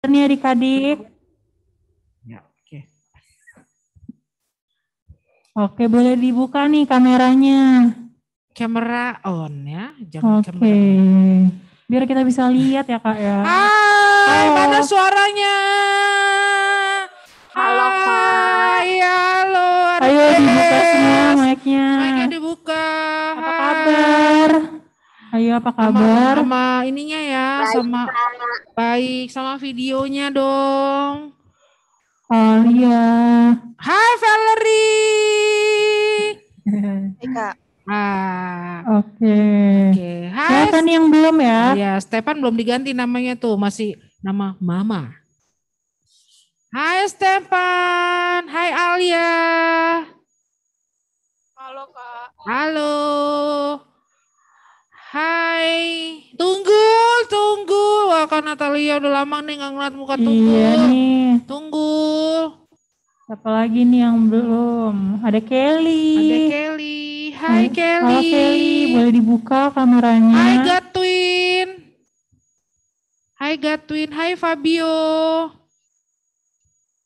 Nih adik-adik. Ya, oke. Oke, boleh dibuka nih kameranya. Kamera on ya, jangan Oke. kamera on. Biar kita bisa lihat ya Kak ya. Hai, Halo. mana suaranya? Halo Kak. Hai, halo Ayo dibuka semua Aries. mic-nya. Mic-nya dibuka. Apa Hai. kabar? Ayo apa kabar? Sama ininya ya, Baik, sama Kak. baik, sama videonya dong. Alia. Hai Valerie. Hai Kak. Oke. Hai. Siapa nih yang belum ya? Ya, Stefan belum diganti namanya tuh, masih nama Mama. Hai Stefan, hai Alia. Halo Kak. Halo. Hai. Tunggu. Wah, Kak Natalia udah lama nih nggak ngeliat muka Tunggul. Iya nih. Tunggul. Siapa lagi nih yang belum? Ada Kelly. Hai Kelly. Halo Kelly, boleh dibuka kameranya? Hai Gatwin. Hai Fabio.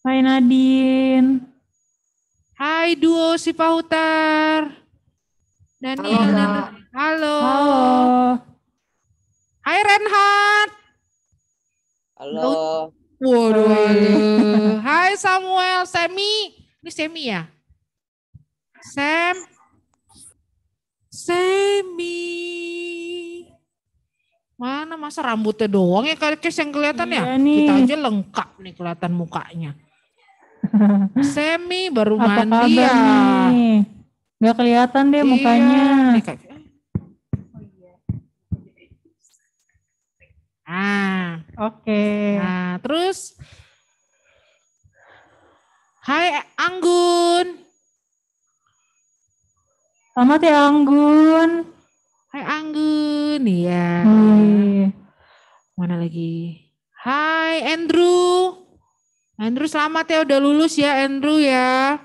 Hai Nadine. Hai duo si Pautar. Daniel dan Halo. Hai Renhat. Halo. Waduh. Hai Samuel, Semi. Ini Semi ya? Semi. Mana masa rambutnya doang ya Kes yang kelihatan ya? Iya nih. Kita aja lengkap nih kelihatan mukanya. Semi baru Apa mandi kabar ya. nih? Gak kelihatan deh mukanya. Oke. Nah, terus hai Anggun. Selamat ya Anggun. Hai Anggun, iya. Mana lagi? Hai Andrew. Andrew selamat ya udah lulus ya Andrew ya.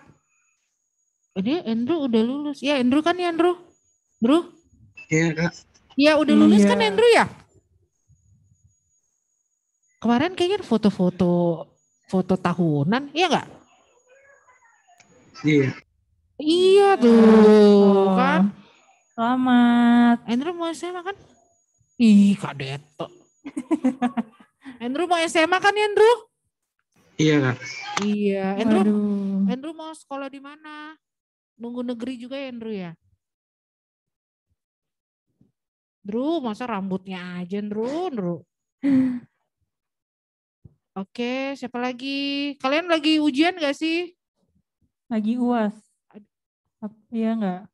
Dia Andrew udah lulus. Ya Andrew kan ya Andrew? Bro? Iya Kak. Iya udah lulus kan Andrew ya? Kemarin kayaknya foto tahunan, iya nggak? Iya. Iya tuh kan. Selamat. Andrew mau SMA kan? Ih Kak Deto. Andrew mau SMA kan ya Andrew? Iya Kak. Iya. Andrew mau sekolah di mana? Nunggu negeri juga ya Andrew ya? Andrew masa rambutnya aja Andrew. Oke, siapa lagi? Kalian lagi ujian gak sih? Lagi UAS. Iya enggak?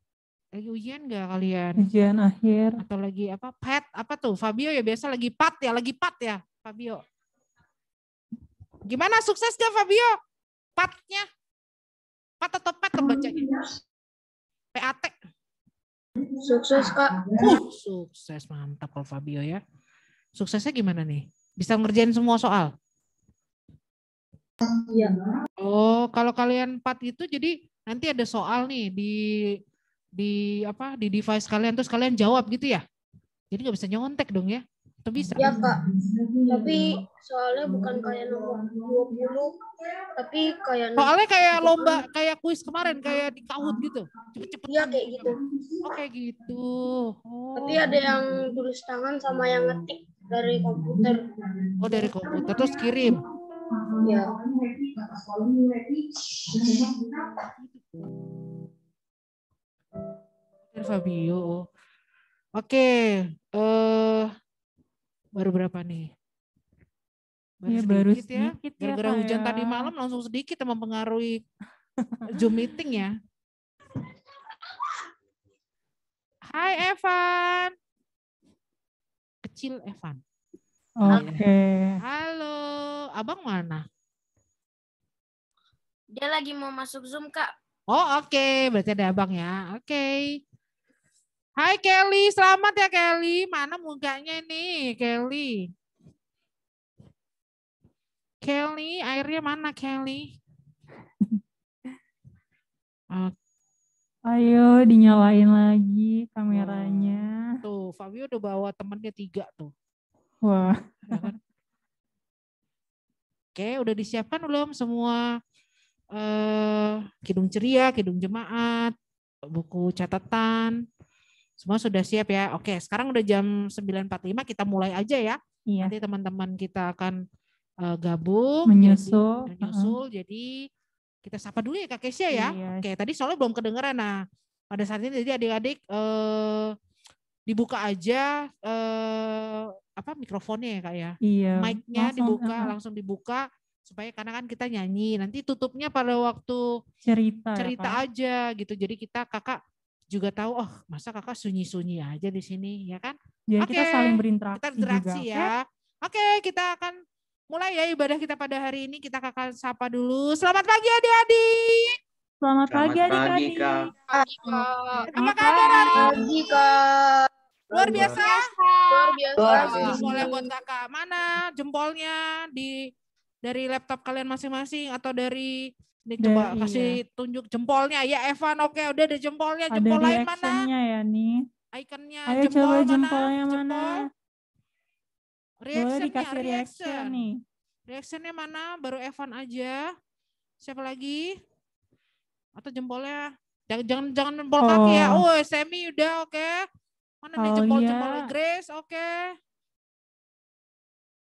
Lagi ujian gak kalian? Ujian akhir. Atau lagi apa? PAT apa tuh? Fabio ya biasa lagi PAT ya, Fabio. Gimana sukses gak Fabio? PAT-nya? PAT atau PAT bacanya? PAT. Sukses Kak. Sukses, mantap kalau Fabio ya. Suksesnya gimana nih? Bisa ngerjain semua soal? Iya. Oh, kalau kalian 4 itu jadi nanti ada soal nih di device kalian terus kalian jawab gitu ya. Jadi nggak bisa nyontek dong ya. Atau bisa? Ya Kak. Tapi soalnya bukan kayak nomor 20, tapi kayak Soalnya kayak lomba, kayak kuis kemarin, kayak di Kahoot gitu. Cepet-cepetan. Iya kayak gitu. Oh kayak gitu. Oh. Tapi ada yang tulis tangan sama yang ngetik dari komputer. Oh dari komputer terus kirim. Ya. Fabio. Oke, baru berapa nih? Baru sedikit ya. Gara-gara hujan tadi malam langsung sedikit mempengaruhi Zoom meeting ya. Hai Evan. Kecil Evan. Oke. Halo, abang mana? Dia lagi mau masuk Zoom Kak. Oh oke, berarti ada abang ya. Oke. Hai Kelly, selamat ya Kelly. Mana mukanya nih Kelly? Kelly, airnya mana Kelly? Ayo dinyalain lagi kameranya. Tuh, Fabio udah bawa temennya 3 tuh. Wah. Oke, udah disiapkan belum semua kidung ceria, kidung jemaat, buku catatan, semua sudah siap ya. Oke, sekarang udah jam 9.45, kita mulai aja ya. Iya. Nanti teman-teman kita akan gabung, menyusul. Jadi kita sapa dulu ya Kak Kesya ya. Iya. Oke, tadi soalnya belum kedengeran. Nah, pada saat ini jadi adik-adik dibuka aja mikrofonnya ya Kak ya. Iya. Mic-nya dibuka, langsung dibuka supaya karena kan kita nyanyi. Nanti tutupnya pada waktu cerita ya, aja gitu. Jadi Kakak juga tahu, oh masa Kakak sunyi-sunyi aja di sini ya kan? Jadi kita saling berinteraksi. Kita interaksi juga, ya. Oke, kita akan mulai ya ibadah kita pada hari ini. Kita akan sapa dulu. Selamat pagi adik-adik. Selamat pagi adik-adik. Apa kabar hari Pagi Kak. Luar biasa. Luar biasa. Jempolnya buat Kakak. Mana jempolnya dari laptop kalian masing-masing atau dari coba kasih tunjuk jempolnya ya Evan. Oke, udah ada jempolnya. Jempol lain mana? Ada reaction-nya ya nih. Ikonnya ayo jempol coba mana? jempolnya mana? Boleh dikasih reaction nih. Reactionnya mana? Baru Evan aja. Siapa lagi? Atau jempolnya? Jangan jempol kaki ya. Oh, Semi udah oke. Mana nih jempol Grace? Oke.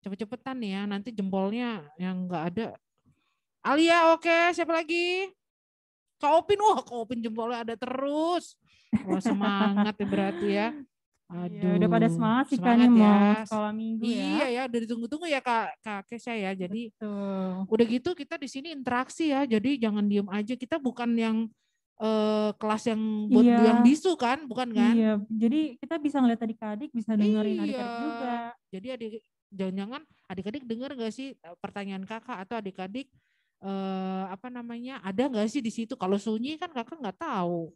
Cepet-cepetan nih ya. Nanti jempolnya yang enggak ada. Alia oke. Siapa lagi? Kak Opin. Wah, Kak Opin jempolnya ada terus. Wah, semangat ya berarti ya. Aduh, ya, udah pada semangat sih kan nih mau sekolah minggu ya. Iya ya, udah ditunggu-tunggu ya Kak Kesya ya. Jadi udah gitu kita di sini interaksi ya. Jadi jangan diem aja. Kita bukan yang kelas yang buat yang bisu kan, bukan kan? Iya, jadi kita bisa ngeliat adik-adik, bisa dengerin adik-adik juga. Jadi jangan-jangan adik-adik denger gak sih pertanyaan kakak atau adik-adik ada gak sih di situ? Kalau sunyi kan kakak nggak tahu.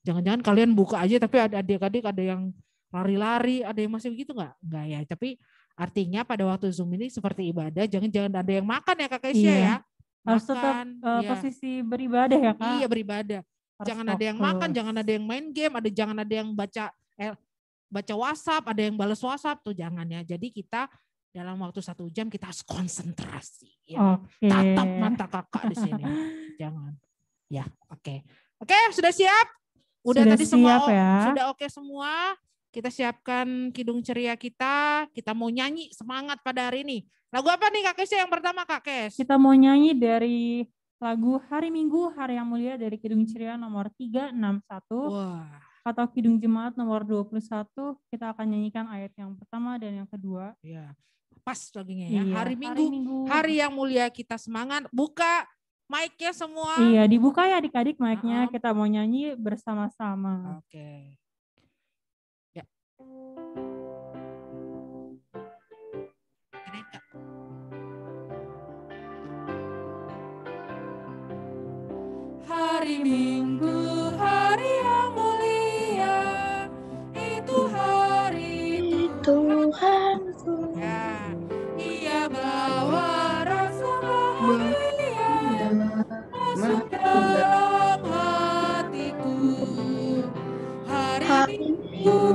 Jangan-jangan kalian buka aja tapi adik-adik ada yang lari-lari, ada yang masih begitu nggak? Nggak ya, tapi artinya pada waktu Zoom ini seperti ibadah, jangan ada yang makan ya Kak Kesya ya. Harus tetap posisi beribadah ya Kak. Iya beribadah. Jangan ada yang makan, jangan ada yang main game, jangan ada yang baca WhatsApp, ada yang balas WhatsApp tuh jangan ya. Jadi kita dalam waktu 1 jam kita harus konsentrasi. Ya. Tatap mata kakak di sini. Jangan. Ya, oke. Oke, sudah siap? Udah tadi semua sudah oke semua. Kita siapkan kidung ceria kita mau nyanyi semangat pada hari ini. Lagu apa nih Kak Kesya yang pertama Kak Kes? Kita mau nyanyi dari lagu Hari Minggu, Hari yang Mulia dari Kidung Ceria nomor 361. Wah. Atau Kidung Jemaat nomor 21. Kita akan nyanyikan ayat yang pertama dan yang kedua. Iya. Pas lagunya ya. Iya, hari Minggu, hari yang mulia kita semangat. Buka mic-nya semua. Iya, dibuka ya adik-adik mic-nya. Kita mau nyanyi bersama-sama. Oke. Ya. Hari Minggu, hari yang mulia, itu hari Tuhan. Ya, Ia bawa rasa bahagia masuk dalam hatiku. Hari Minggu,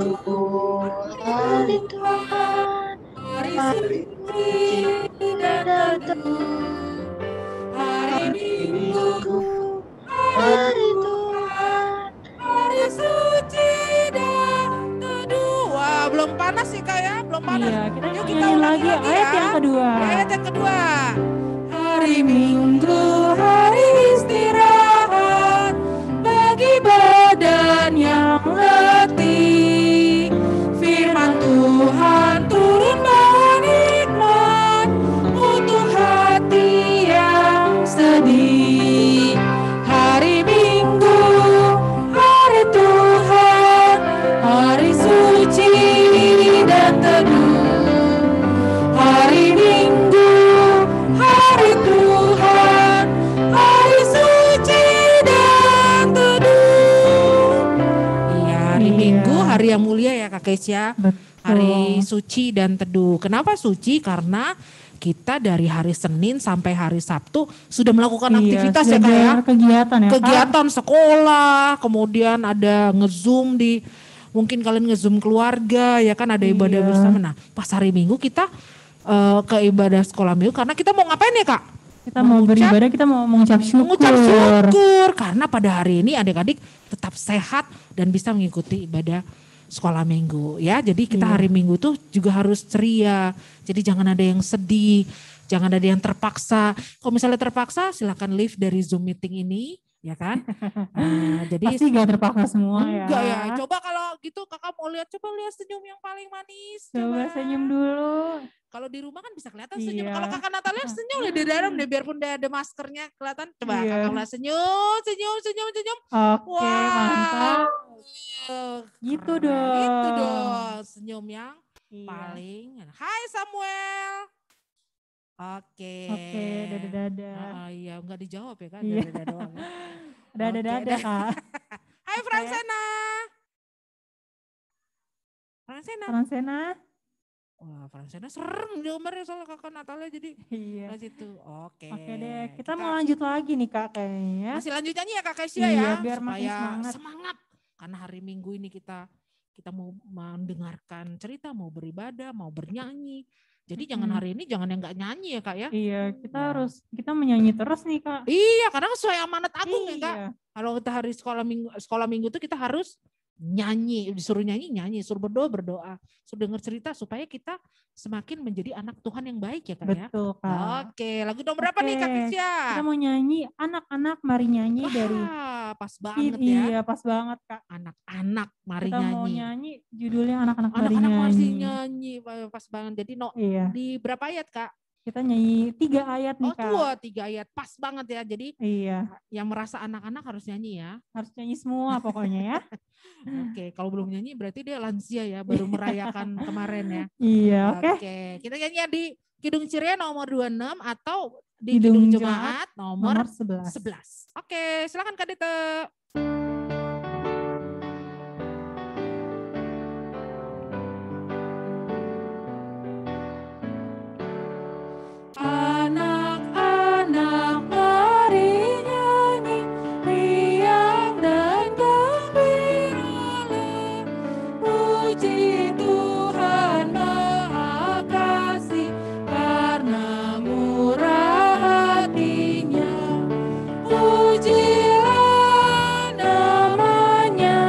hari Tuhan, hari suci dan teduh. Hari Minggu, hari Tuhan, hari suci dan teduh. Wah, belum panas sih Kak ya, belum panas. Iya, kita nyanyi lagi ayat yang kedua. Ayat yang kedua. Hari Minggu, hari istirahat bagi badan yang letih. Firman Tuhan turun bawa nikmat untuk hati yang sedih. Hari Minggu, hari Tuhan, hari suci dan teduh. Hari Minggu, hari Tuhan, hari suci dan teduh. Iya, hari Minggu, hari yang mulia ya Kak Kesya. Hari suci dan teduh. Kenapa suci? Karena kita dari hari Senin sampai hari Sabtu sudah melakukan aktivitas ya Kak ya. Kegiatan sekolah, kemudian ada nge-zoom mungkin kalian nge-zoom keluarga ya kan, ada ibadah bersama. Nah pas hari Minggu kita ke ibadah sekolah minggu karena kita mau ngapain ya Kak? Kita mau beribadah, kita mau mengucap syukur. Karena pada hari ini adik-adik tetap sehat dan bisa mengikuti ibadah sekolah minggu ya. Jadi kita hari Minggu tuh juga harus ceria. Jadi jangan ada yang sedih, jangan ada yang terpaksa. Kalau misalnya terpaksa silakan leave dari Zoom meeting ini. Ya kan? Jadi pasti gak terpaksa semua ya. Enggak ya. Coba kalau gitu kakak mau lihat, coba lihat senyum yang paling manis. Coba senyum dulu. Kalau di rumah kan bisa kelihatan senyum. Kalau kakak Natalia senyum di dalam deh, biarpun dia ada maskernya kelihatan. Coba kakak mulai senyum. Oke, mantap. Gitu dong. Gitu dong. Senyum yang paling. Hai Samuel. Oke, dadah. Iya, enggak dijawab ya kan, dadah doang. Dadah Kak. Hai Fransena. Wah, Fransena serem di umurnya soal kakak Natalia jadi. Iya. Situ. Oke deh, kita mau lanjut lagi nih Kak kayaknya. Masih lanjut nyanyi ya Kak Kesia ya, biar makin semangat. Karena hari Minggu ini kita mau mendengarkan cerita, mau beribadah, mau bernyanyi. Jadi jangan hari ini jangan yang nggak nyanyi ya Kak ya. Iya, kita menyanyi terus nih Kak. Iya, karena sesuai amanat agung ya Kak. Kalau kita hari sekolah minggu itu kita harus nyanyi, disuruh nyanyi, suruh berdoa, suruh dengar cerita supaya kita semakin menjadi anak Tuhan yang baik ya Kak ya. Betul Kak. Oke, lagu nomor berapa nih Kak Kisya? Kita mau nyanyi anak-anak mari nyanyi dari. Pas banget ya. Iya, pas banget Kak. Anak-anak mari kita nyanyi. Kita mau nyanyi judulnya anak-anak mari nyanyi. Pas banget. Jadi di berapa ayat Kak? Kita nyanyi 3 ayat nih Kak. 3 ayat. Pas banget ya. Jadi yang merasa anak-anak harus nyanyi ya. Harus nyanyi semua pokoknya ya. Oke, kalau belum nyanyi berarti dia lansia ya, baru merayakan kemarin ya. Iya, oke. Kita nyanyi di Kidung Ciria nomor 26 atau di Kidung Jemaat nomor 11. Oke, silakan Kak Dete. Anak-anak mari nyanyi, riang dan gembiralah, puji Tuhan Maha Kasih karena murah hatinya, pujilah namanya,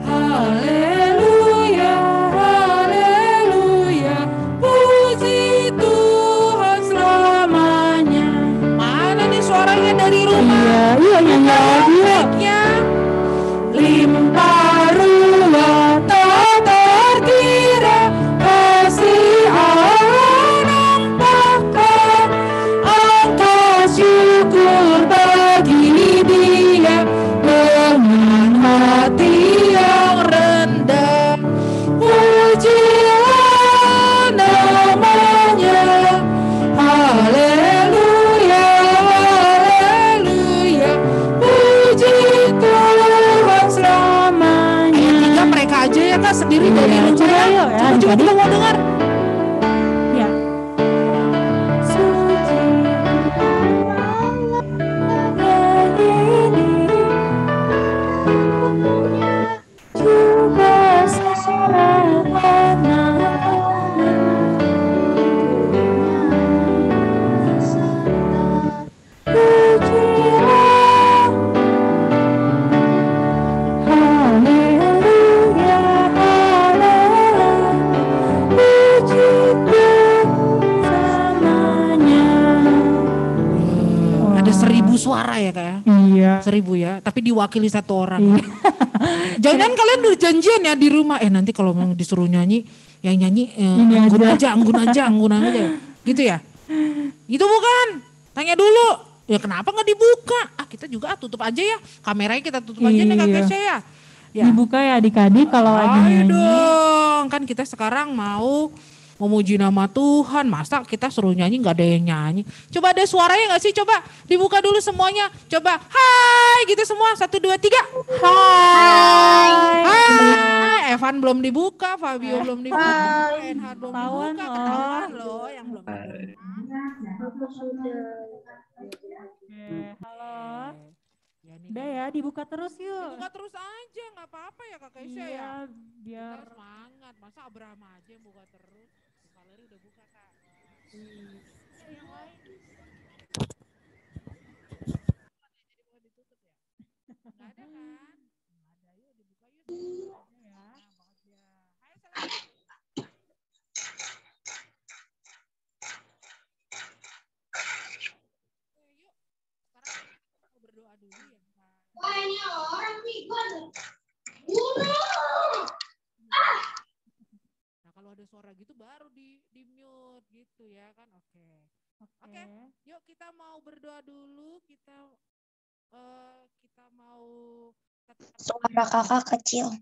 haleluya, haleluya, puji Tuhan selamanya. Mana nih suaranya dari rumah? Iya nyanyi lagi ya. Limpah ruah tak terkira, kasih Allah nampakkan, angkat syukur bagi Dia dengan hati yang rendah, pujilah namanya, haleluya, haleluya, puji Tuhan selamanya. Ayat 3 mereka aja ya Kak sendiri dari rumah ya. Coba kita mau dengar. Ya. Suci juga sesama suara ya Kak ya? Iya. 1000 ya, tapi diwakili 1 orang. Iya. Jangan kalian udah janjian ya di rumah, nanti kalau mau disuruh nyanyi, yang nyanyi anggun aja. Gitu ya? Gitu bukan? Tanya dulu, ya kenapa gak dibuka? Kita juga tutup aja ya, kameranya kita tutup aja nih Kak Kesha ya. Dibuka ya adik-adik kalau lagi nyanyi. Ayo dong, kan kita sekarang mau memuji nama Tuhan, masa kita suruh nyanyi gak ada yang nyanyi. Coba ada suaranya gak sih? Coba dibuka dulu semuanya. Coba hai gitu semua, 1, 2, 3. Hai. Evan belum dibuka, Fabio belum dibuka, Enhard belum dibuka, ketahuan loh yang belum dibuka. Halo. Udah ya, dibuka terus yuk. Dibuka terus aja, gak apa-apa ya Kak Kesha ya. Biar semangat, masa Abraham aja yang buka terus. Valeri udah buka Kak. Ya, yang lain. Jadi mau ditutup ya? Nggak ada kan? Nggak ada, yuk dibuka yuk. Aja ya. Nah, banget ya. Ayo silakan. Yuk, sekarang kita mau berdoa dulu ya Kak. Wah, ini orang nih, Nah kalau ada suara gitu baru di mute gitu ya kan. Oke, yuk kita mau berdoa dulu. Kita mau suara kakak kecil.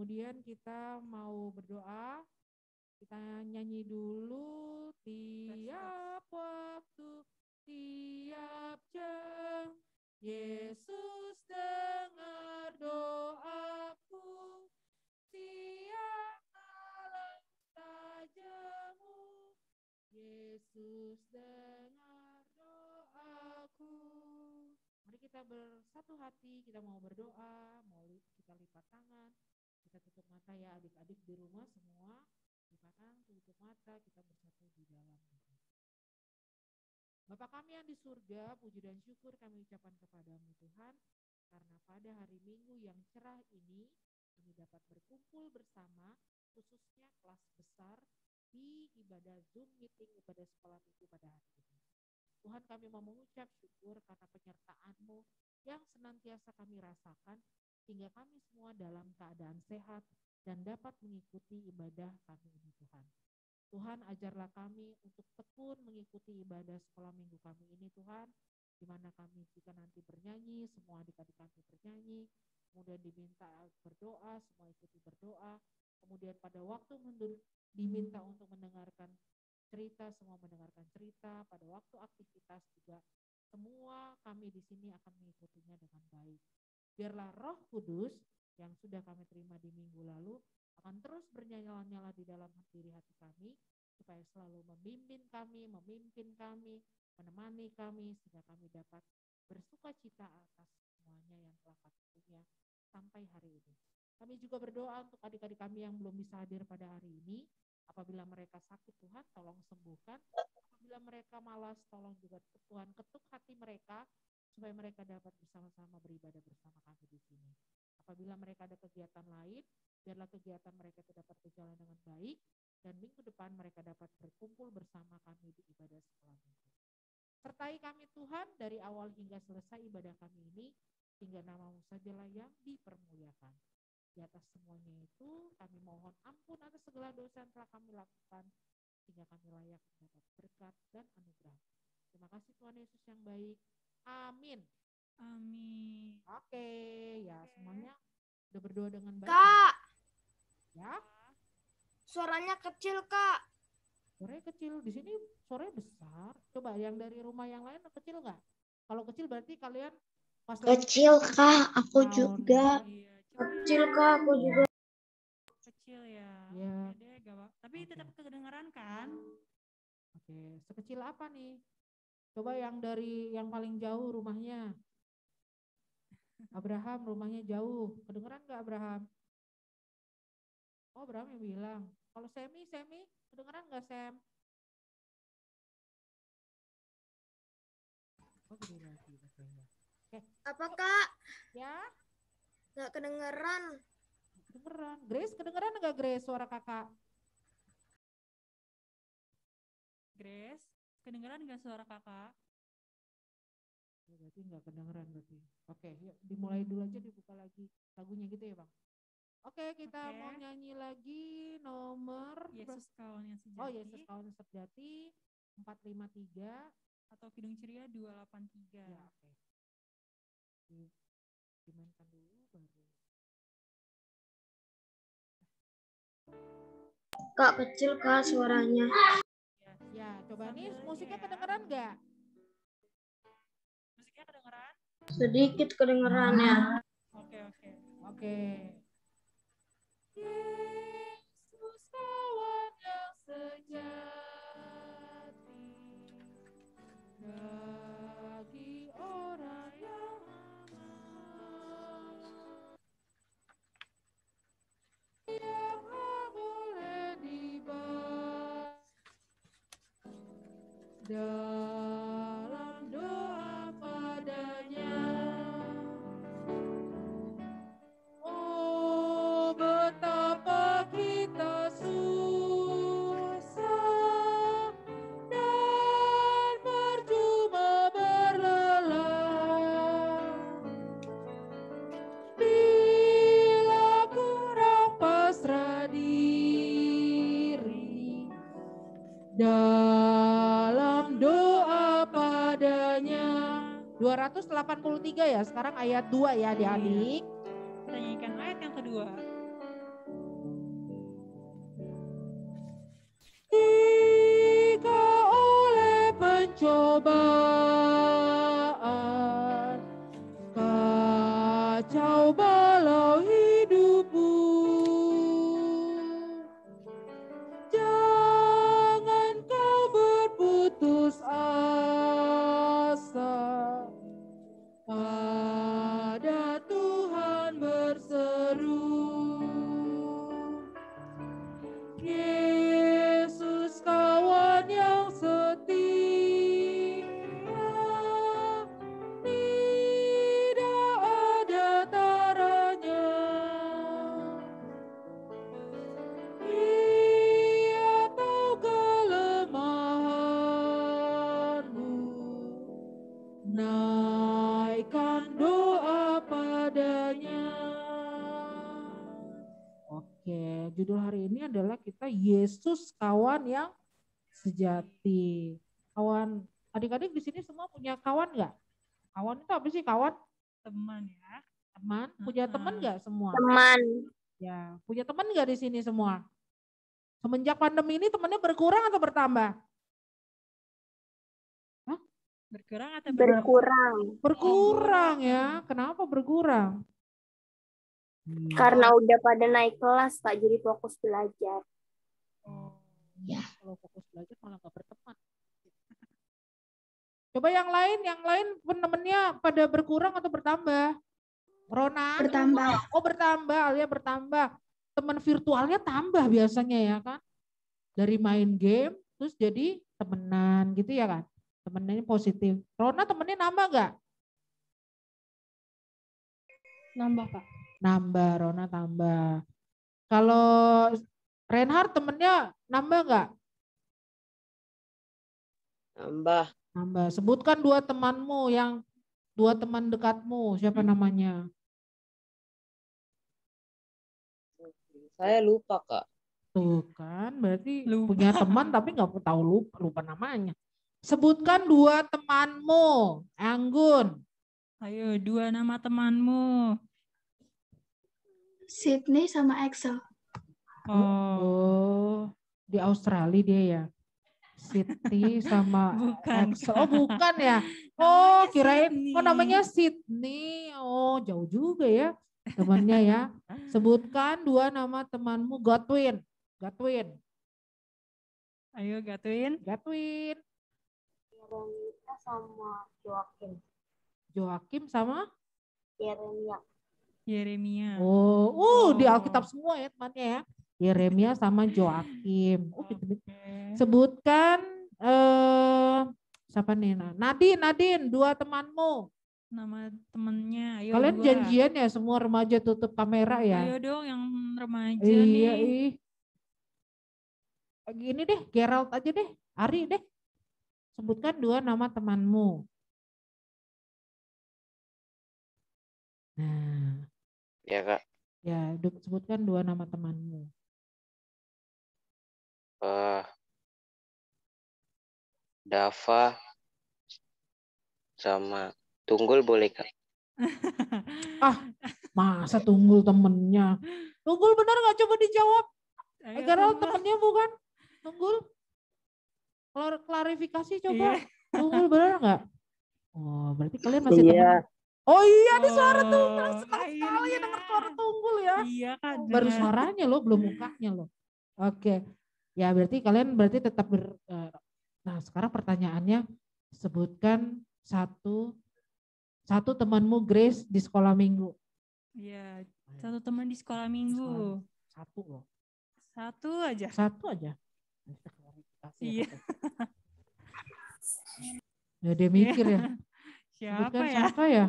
kemudian kita mau berdoa. Kita nyanyi dulu tiap waktu, tiap jam. Yesus dengar doaku, tiap malam sajamu. Yesus dengar doaku. Mari kita bersatu hati, kita mau berdoa, kita lipat tangan. Kita tutup mata ya adik-adik di rumah semua. Lipat tutup mata, kita bersatu di dalam doa. Bapa kami yang di surga, puji dan syukur kami ucapkan kepadamu Tuhan, karena pada hari Minggu yang cerah ini, kami dapat berkumpul bersama, khususnya kelas besar, di ibadah Zoom meeting ibadah sekolah minggu pada hari ini. Tuhan kami mau mengucap syukur karena penyertaan-Mu yang senantiasa kami rasakan, sehingga kami semua dalam keadaan sehat dan dapat mengikuti ibadah kami ini Tuhan. Tuhan ajarlah kami untuk tekun mengikuti ibadah sekolah minggu kami ini Tuhan, di mana kami jika nanti bernyanyi, semua adik-adik kami bernyanyi, kemudian diminta berdoa, semua ikuti berdoa, kemudian pada waktu diminta untuk mendengarkan cerita, semua mendengarkan cerita, pada waktu aktivitas juga semua kami di sini akan mengikutinya dengan baik. Biarlah Roh Kudus yang sudah kami terima di minggu lalu akan terus bernyala-nyala di dalam diri hati kami, supaya selalu memimpin kami, menemani kami, sehingga kami dapat bersuka cita atas semuanya yang telah kami punya sampai hari ini. Kami juga berdoa untuk adik-adik kami yang belum bisa hadir pada hari ini. Apabila mereka sakit Tuhan, tolong sembuhkan. Apabila mereka malas, tolong juga Tuhan ketuk hati mereka, supaya mereka dapat bersama-sama beribadah bersama kami di sini. Apabila mereka ada kegiatan lain, biarlah kegiatan mereka dapat berjalan dengan baik, dan minggu depan mereka dapat berkumpul bersama kami di ibadah sekolah minggu. Sertai kami Tuhan dari awal hingga selesai ibadah kami ini, hingga nama-Mu sajalah yang dipermuliakan. Di atas semuanya itu kami mohon ampun atas segala dosa yang telah kami lakukan, sehingga kami layak mendapat berkat dan anugerah. Terima kasih Tuhan Yesus yang baik. Amin. Amin. Oke, ya semuanya udah berdoa dengan baik. Kak, ya. Suaranya kecil Kak. Suaranya kecil, di sini suaranya besar. Coba yang dari rumah yang lain kecil nggak? Kalau kecil berarti kalian pas kecil Kak, aku juga. Iya, Kecil Kak, aku juga. Kecil ya. Ya. Deh, tapi tetap kedengaran kan? Oke, sekecil apa nih? Coba yang dari yang paling jauh rumahnya. Abraham rumahnya jauh. Kedengeran nggak Abraham? Oh, Abraham yang bilang. Kalau Semi, kedengeran nggak Sem? Oh, gede lagi. Oke. Apa Kak? Ya? Nggak kedengeran. Kedengeran. Grace, kedengeran nggak Grace suara kakak? Grace, kedengeran nggak suara kakak? Berarti nggak kedengeran berarti. Oke, yuk dimulai dulu aja, dibuka lagi lagunya gitu ya Bang. Oke, kita mau nyanyi lagi nomor Yesus Kawan yang Sejati. Oh, Yesus Kawan yang Sejati 453 atau Kidung Ceria 283. Ya, oke. Dimainkan dulu baru. Kak, kecil Kak suaranya. Ya, coba nih musiknya kedengeran nggak? Musiknya kedengeran? Sedikit kedengerannya. Oke. Yesus kawan yang sejati, bagi orang yang aman, yang dalam doa padanya. Oh, betapa kita susah dan percuma berlelah bila kurang pasrah diri dalam doa padanya. 283 ya, sekarang ayat 2 ya adik-adik. Kita nyanyikan ayat yang kedua. Jika oleh pencobaan kacau balau hidupmu, jangan kau berputus asa, pada Tuhan berseru. Yesus kawan yang setia, tidak ada taranya. Ia tahu kelemahanmu, naikkan doa padanya. Oke, judul hari ini adalah kita Yesus kawan yang sejati. Kawan, adik-adik di sini semua punya kawan nggak? Kawan itu apa sih kawan? Teman ya. Teman, punya teman nggak semua? Teman. Ya, punya teman nggak di sini semua? Semenjak pandemi ini temannya berkurang atau bertambah? Berkurang atau bertambah? Berkurang. Berkurang ya. Kenapa berkurang? Karena udah pada naik kelas, Kak, jadi fokus belajar. Ya, kalau fokus belajar malah nggak berteman. Coba yang lain temennya pada berkurang atau bertambah? Rona? Bertambah. Oh bertambah, Alia bertambah. Teman virtualnya tambah biasanya ya kan? Dari main game, terus jadi temenan gitu ya kan? Temennya positif. Rona temennya nambah nggak? Nambah, Kak. Nambah, Rona tambah. Kalau Reinhard temennya nambah nggak? Nambah. Nambah. Sebutkan dua teman dekatmu, siapa namanya? Saya lupa, Kak. Tuh kan, berarti Lupa. punya teman tapi nggak tahu lupa namanya. Sebutkan dua temanmu, Anggun. Ayo, dua nama temanmu. Sydney sama Excel. Oh, di Australia dia ya. Sydney sama Bukan, Axel. Kak. Oh bukan ya. Oh Namanya kirain, Sydney. oh namanya Sydney. Oh jauh juga ya temannya ya. Sebutkan dua nama temanmu. Godwin. Ayo, Gatwin. Yeremia sama Joakim. Joakim sama? Yeremia. Oh, di Alkitab semua ya temannya ya. Yeremia sama Joakim. Oh, sebutkan siapa nih? Nadine, dua temanmu. Nama temennya, ayo Kalian dua. janjian ya semua remaja tutup kamera ya? Ayo dong yang remaja Iya, nih. Gini deh, Gerald aja deh, Ari deh. Sebutkan dua nama temanmu. Nah, Ya, Kak. ya sebutkan dua nama temanmu. Dava sama Tunggul boleh, Kak? Masa Tunggul temennya? Tunggul benar nggak? Coba dijawab. Ayo, Gerald Tunggul. temennya bukan? Tunggul? Klarifikasi coba. Iya. Tunggul benar nggak? Oh, berarti kalian masih Iya. teman. Oh iya, ada suara Tunggul. Oh, Senang sekali ya akhirnya. dengar suara Tunggul ya. Iya, Kak. Baru dengar. suaranya loh, belum mukanya loh. Oke. Ya berarti kalian tetap Nah, sekarang pertanyaannya, sebutkan satu temanmu Grace di sekolah minggu. Iya, satu teman di sekolah minggu. Satu loh. Satu aja. Satu aja. Iya. Ya dia mikir ya. Siapa Sebutkan ya? siapa ya?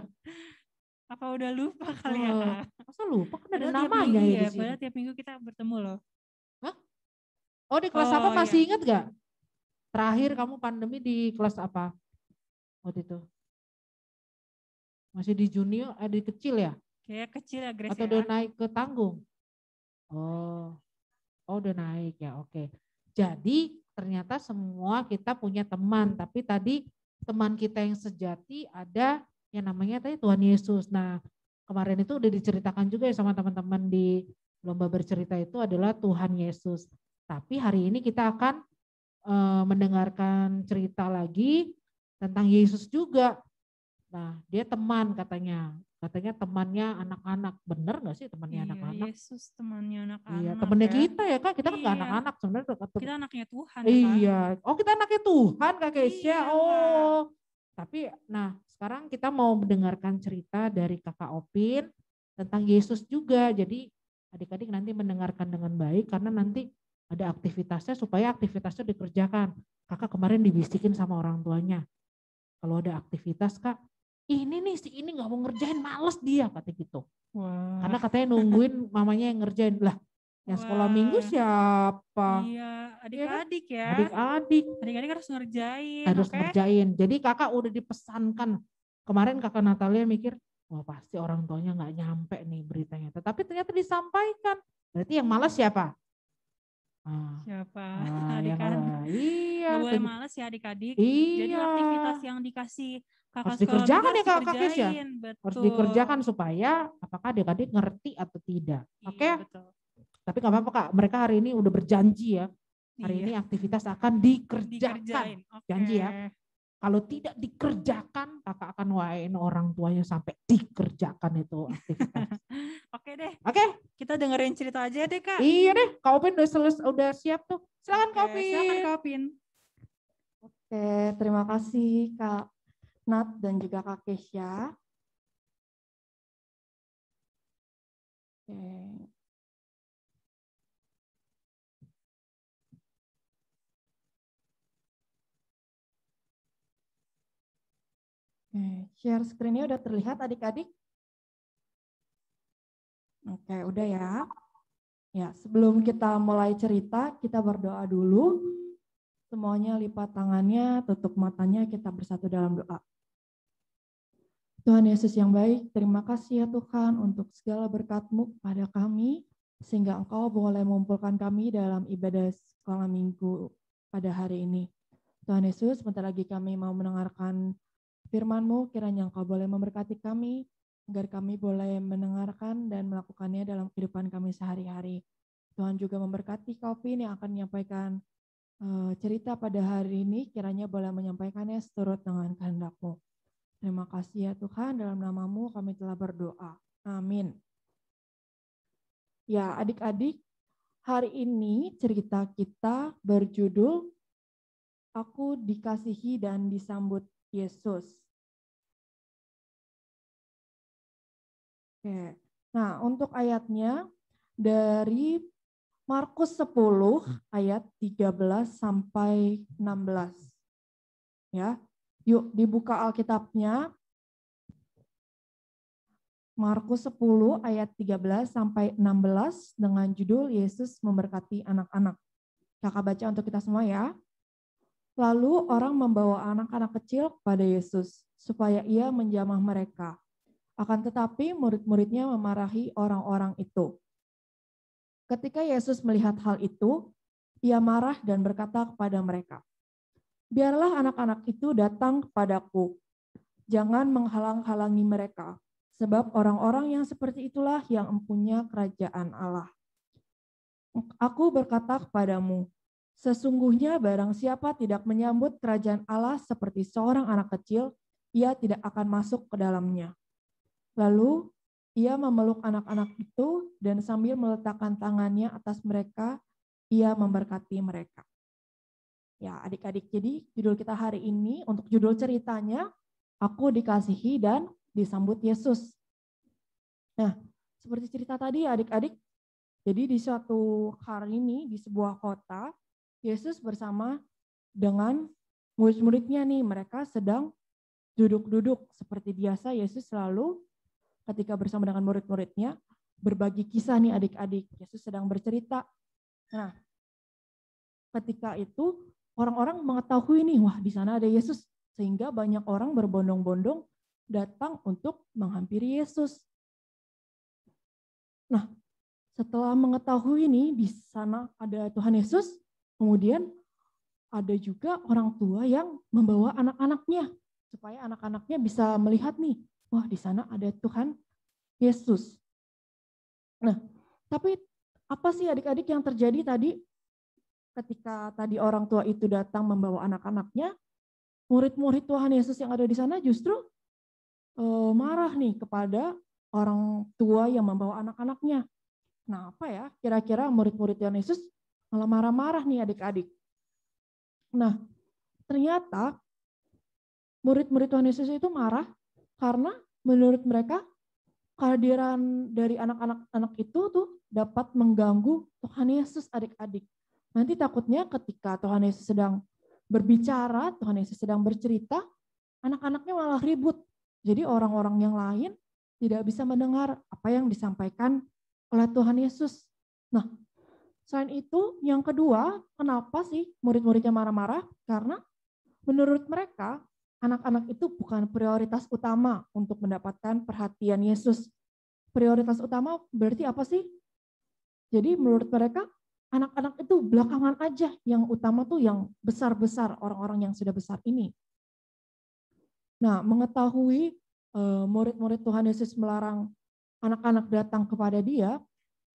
Apa udah lupa kali ya, Kak? Masa lupa kan ada Padahal tiap namanya minggu ya di sini. Padahal tiap minggu kita bertemu loh. Hah? Oh di kelas apa Oh, masih iya. ingat gak? Terakhir kamu pandemi di kelas apa? Waktu itu. Masih di junior, di kecil ya? Kayak kecil ya Grace Atau ya. udah naik ke tanggung? Oh udah naik ya, oke. Jadi ternyata semua kita punya teman, tapi tadi teman kita yang sejati ada yang namanya tadi Tuhan Yesus. Nah kemarin itu udah diceritakan juga ya sama teman-teman di lomba bercerita itu adalah Tuhan Yesus. Tapi hari ini kita akan mendengarkan cerita lagi tentang Yesus juga. Nah dia teman katanya temannya anak-anak. Bener gak sih temannya Iya, anak-anak? Yesus temannya anak-anak. Iya, temennya ya. kita ya Kak, kita kan gak Iya. anak-anak sebenarnya. Kita anaknya Tuhan ya, Kak. Iya, oh kita anaknya Tuhan Kak Keisha. Iya, Oh, tapi nah sekarang kita mau mendengarkan cerita dari Kakak Opin tentang Yesus juga. Jadi adik-adik nanti mendengarkan dengan baik karena nanti ada aktivitasnya supaya aktivitasnya dikerjakan. Kakak kemarin dibisikin sama orang tuanya. Kalau ada aktivitas Kak, ini nih si ini gak mau ngerjain, males dia kata gitu. Wah. Karena katanya nungguin mamanya yang ngerjain. Lah yang sekolah minggu siapa? Iya, adik-adik ya. Adik-adik. Adik-adik harus ngerjain. Harus oke? ngerjain. Jadi kakak udah dipesankan. Kemarin kakak Natalia mikir, wah pasti orang tuanya gak nyampe nih beritanya. Tetapi ternyata disampaikan. Berarti yang malas siapa? Siapa? Adik-adik. Iya. Gak boleh males ya adik-adik. Iya. Jadi aktivitas yang dikasih kakak harus sekolah dikerjakan minggu ya Kak Kes ya. Betul. Harus dikerjakan supaya apakah adik-adik ngerti atau tidak. Oke? Iya, betul. Tapi gak apa-apa Kak, mereka hari ini udah berjanji ya. Hari Iya. ini aktivitas akan dikerjakan. Dikerjain. Oke. Janji ya. Kalau tidak dikerjakan, kakak akan wain orang tuanya sampai dikerjakan itu aktivitas. Oke deh. Oke? Kita dengerin cerita aja deh Kak. Iya deh, Kak Opin udah siap tuh. Silakan Kak Opin. Silakan Kak Opin. Oke, terima kasih Kak Nat dan juga Kak Kesha. Oke. Share screen-nya udah terlihat adik-adik? Oke, udah ya. Ya, sebelum kita mulai cerita, kita berdoa dulu. Semuanya lipat tangannya, tutup matanya, kita bersatu dalam doa. Tuhan Yesus yang baik, terima kasih ya Tuhan untuk segala berkat-Mu pada kami, sehingga Engkau boleh mengumpulkan kami dalam ibadah sekolah minggu pada hari ini. Tuhan Yesus, sebentar lagi kami mau mendengarkan firman-Mu, kiranya Engkau boleh memberkati kami, agar kami boleh mendengarkan dan melakukannya dalam kehidupan kami sehari-hari. Tuhan juga memberkati Kak Opin yang akan menyampaikan cerita pada hari ini, kiranya boleh menyampaikannya seturut dengan kehendak-Mu. Terima kasih ya Tuhan, dalam nama-Mu kami telah berdoa. Amin. Ya adik-adik, hari ini cerita kita berjudul Aku Dikasihi dan Disambut Yesus. Oke. Nah, untuk ayatnya dari Markus 10 ayat 13 sampai 16. Ya. Yuk dibuka Alkitabnya. Markus 10 ayat 13 sampai 16 dengan judul Yesus memberkati anak-anak. Kakak baca untuk kita semua ya. Lalu orang membawa anak-anak kecil kepada Yesus supaya ia menjamah mereka. Akan tetapi murid-muridnya memarahi orang-orang itu. Ketika Yesus melihat hal itu, ia marah dan berkata kepada mereka, "Biarlah anak-anak itu datang kepadaku. Jangan menghalang-halangi mereka, sebab orang-orang yang seperti itulah yang empunya kerajaan Allah. Aku berkata kepadamu, sesungguhnya barang siapa tidak menyambut kerajaan Allah seperti seorang anak kecil, ia tidak akan masuk ke dalamnya." Lalu ia memeluk anak-anak itu dan sambil meletakkan tangannya atas mereka, ia memberkati mereka. Ya adik-adik, jadi judul kita hari ini untuk judul ceritanya, Aku Dikasihi dan Disambut Yesus. Nah, seperti cerita tadi adik-adik, jadi di suatu hari ini di sebuah kota, Yesus bersama dengan murid-muridnya nih, mereka sedang duduk-duduk seperti biasa. Yesus selalu ketika bersama dengan murid-muridnya berbagi kisah nih adik-adik. Yesus sedang bercerita. Nah, ketika itu orang-orang mengetahui nih, wah di sana ada Yesus. Sehingga banyak orang berbondong-bondong datang untuk menghampiri Yesus. Nah, setelah mengetahui nih di sana ada Tuhan Yesus, kemudian ada juga orang tua yang membawa anak-anaknya supaya anak-anaknya bisa melihat nih, wah di sana ada Tuhan Yesus. Nah, tapi apa sih adik-adik yang terjadi tadi ketika tadi orang tua itu datang membawa anak-anaknya, murid-murid Tuhan Yesus yang ada di sana justru marah nih kepada orang tua yang membawa anak-anaknya. Nah, apa ya? Kira-kira murid-murid Tuhan Yesus malah marah-marah nih adik-adik. Nah, ternyata murid-murid Tuhan Yesus itu marah karena menurut mereka kehadiran dari anak-anak itu tuh dapat mengganggu Tuhan Yesus adik-adik. Nanti takutnya ketika Tuhan Yesus sedang berbicara, Tuhan Yesus sedang bercerita, anak-anaknya malah ribut. Jadi orang-orang yang lain tidak bisa mendengar apa yang disampaikan oleh Tuhan Yesus. Nah, selain itu yang kedua, kenapa sih murid-muridnya marah-marah? Karena menurut mereka anak-anak itu bukan prioritas utama untuk mendapatkan perhatian Yesus. Prioritas utama berarti apa sih? Jadi menurut mereka anak-anak itu belakangan aja, yang utama tuh yang besar-besar, orang-orang yang sudah besar ini. Nah, mengetahui murid-murid Tuhan Yesus melarang anak-anak datang kepada dia,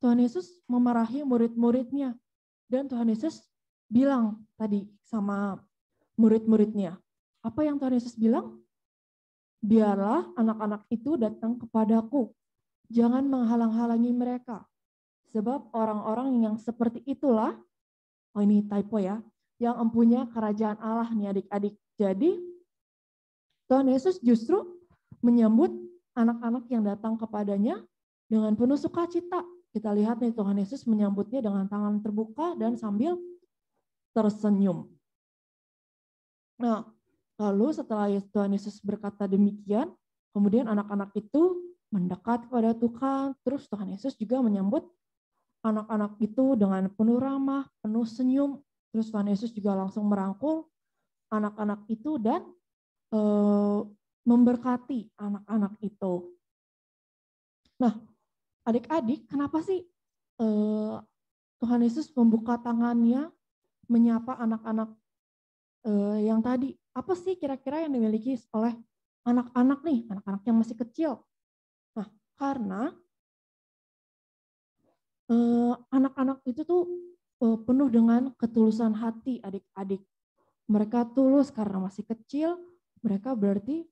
Tuhan Yesus memarahi murid-muridnya. Dan Tuhan Yesus bilang tadi sama murid-muridnya, apa yang Tuhan Yesus bilang? Biarlah anak-anak itu datang kepadaku, jangan menghalang-halangi mereka. Sebab orang-orang yang seperti itulah, oh ini typo ya, yang empunya kerajaan Allah nih adik-adik. Jadi Tuhan Yesus justru menyambut anak-anak yang datang kepadanya dengan penuh sukacita. Kita lihat nih Tuhan Yesus menyambutnya dengan tangan terbuka dan sambil tersenyum. Nah, lalu setelah Tuhan Yesus berkata demikian, kemudian anak-anak itu mendekat kepada Tuhan, terus Tuhan Yesus juga menyambut anak-anak itu dengan penuh ramah, penuh senyum, terus Tuhan Yesus juga langsung merangkul anak-anak itu dan memberkati anak-anak itu. Nah, adik-adik, kenapa sih Tuhan Yesus membuka tangannya menyapa anak-anak yang tadi? Apa sih kira-kira yang dimiliki oleh anak-anak nih, anak-anak yang masih kecil? Nah, karena anak-anak itu tuh penuh dengan ketulusan hati adik-adik. Mereka tulus karena masih kecil, mereka berarti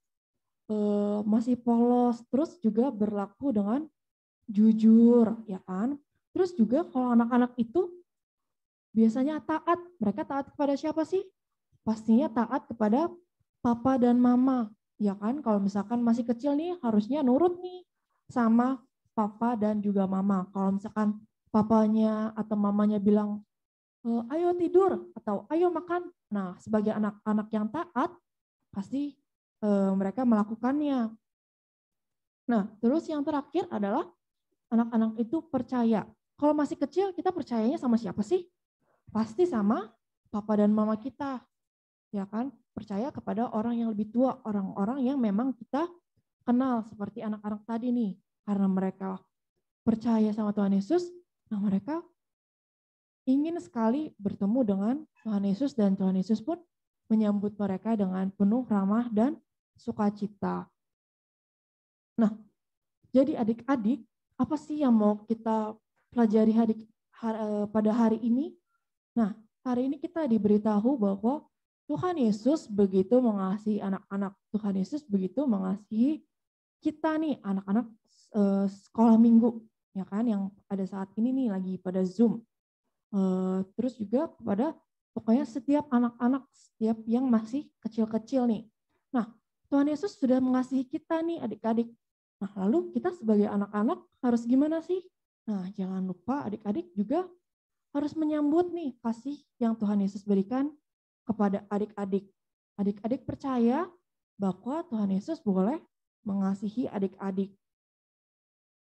masih polos, terus juga berlaku dengan jujur, ya kan? Terus juga kalau anak-anak itu biasanya taat. Mereka taat kepada siapa sih? Pastinya taat kepada papa dan mama, ya kan? Kalau misalkan masih kecil nih harusnya nurut nih sama papa dan juga mama. Kalau misalkan papanya atau mamanya bilang, ayo tidur atau ayo makan. Nah, sebagai anak-anak yang taat, pasti mereka melakukannya. Nah, terus yang terakhir adalah anak-anak itu percaya. Kalau masih kecil, kita percayanya sama siapa sih? Pasti sama papa dan mama kita, ya kan? Percaya kepada orang yang lebih tua, orang-orang yang memang kita kenal, seperti anak-anak tadi nih. Karena mereka percaya sama Tuhan Yesus, nah mereka ingin sekali bertemu dengan Tuhan Yesus, dan Tuhan Yesus pun menyambut mereka dengan penuh ramah dan sukacita. Nah, jadi adik-adik, apa sih yang mau kita pelajari pada hari ini? Nah, hari ini kita diberitahu bahwa Tuhan Yesus begitu mengasihi anak-anak. Tuhan Yesus begitu mengasihi kita nih, anak-anak sekolah minggu, ya kan, yang pada saat ini nih lagi pada Zoom. Terus juga kepada pokoknya setiap anak-anak, setiap yang masih kecil-kecil nih. Nah, Tuhan Yesus sudah mengasihi kita nih adik-adik. Nah, lalu kita sebagai anak-anak harus gimana sih? Nah, jangan lupa adik-adik juga harus menyambut nih kasih yang Tuhan Yesus berikan kepada adik-adik. Adik-adik percaya bahwa Tuhan Yesus boleh mengasihi adik-adik.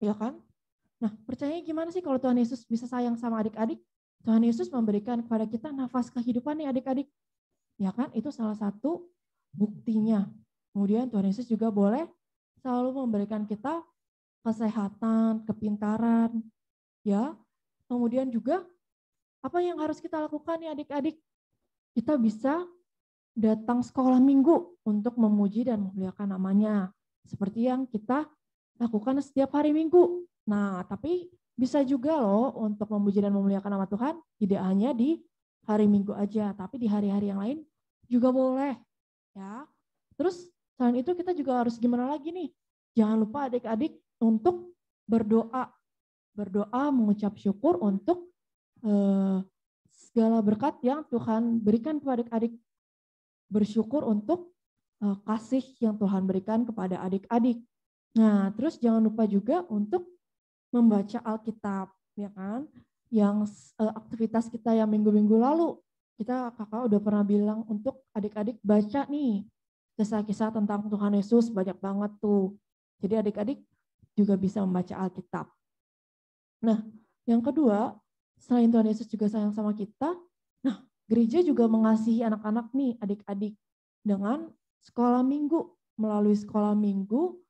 Ya kan? Nah, percayanya gimana sih kalau Tuhan Yesus bisa sayang sama adik-adik? Tuhan Yesus memberikan kepada kita nafas kehidupan nih adik-adik. Ya kan? Itu salah satu buktinya. Kemudian Tuhan Yesus juga boleh selalu memberikan kita kesehatan, kepintaran, ya. Kemudian juga apa yang harus kita lakukan nih adik-adik? Kita bisa datang sekolah minggu untuk memuji dan memuliakan namanya. Seperti yang kita lakukan setiap hari Minggu. Nah, tapi bisa juga loh untuk memuji dan memuliakan nama Tuhan, tidak hanya di hari Minggu aja, tapi di hari-hari yang lain juga boleh. Ya. Terus selain itu kita juga harus gimana lagi nih? Jangan lupa adik-adik untuk berdoa. Berdoa mengucap syukur untuk segala berkat yang Tuhan berikan kepada adik-adik. Bersyukur untuk kasih yang Tuhan berikan kepada adik-adik. Nah, terus jangan lupa juga untuk membaca Alkitab, ya kan? Yang aktivitas kita yang minggu-minggu lalu, kakak udah pernah bilang untuk adik-adik baca nih kisah-kisah tentang Tuhan Yesus, banyak banget tuh. Jadi adik-adik juga bisa membaca Alkitab. Nah, yang kedua, selain Tuhan Yesus juga sayang sama kita, nah gereja juga mengasihi anak-anak nih, adik-adik, dengan sekolah minggu. Melalui sekolah minggu,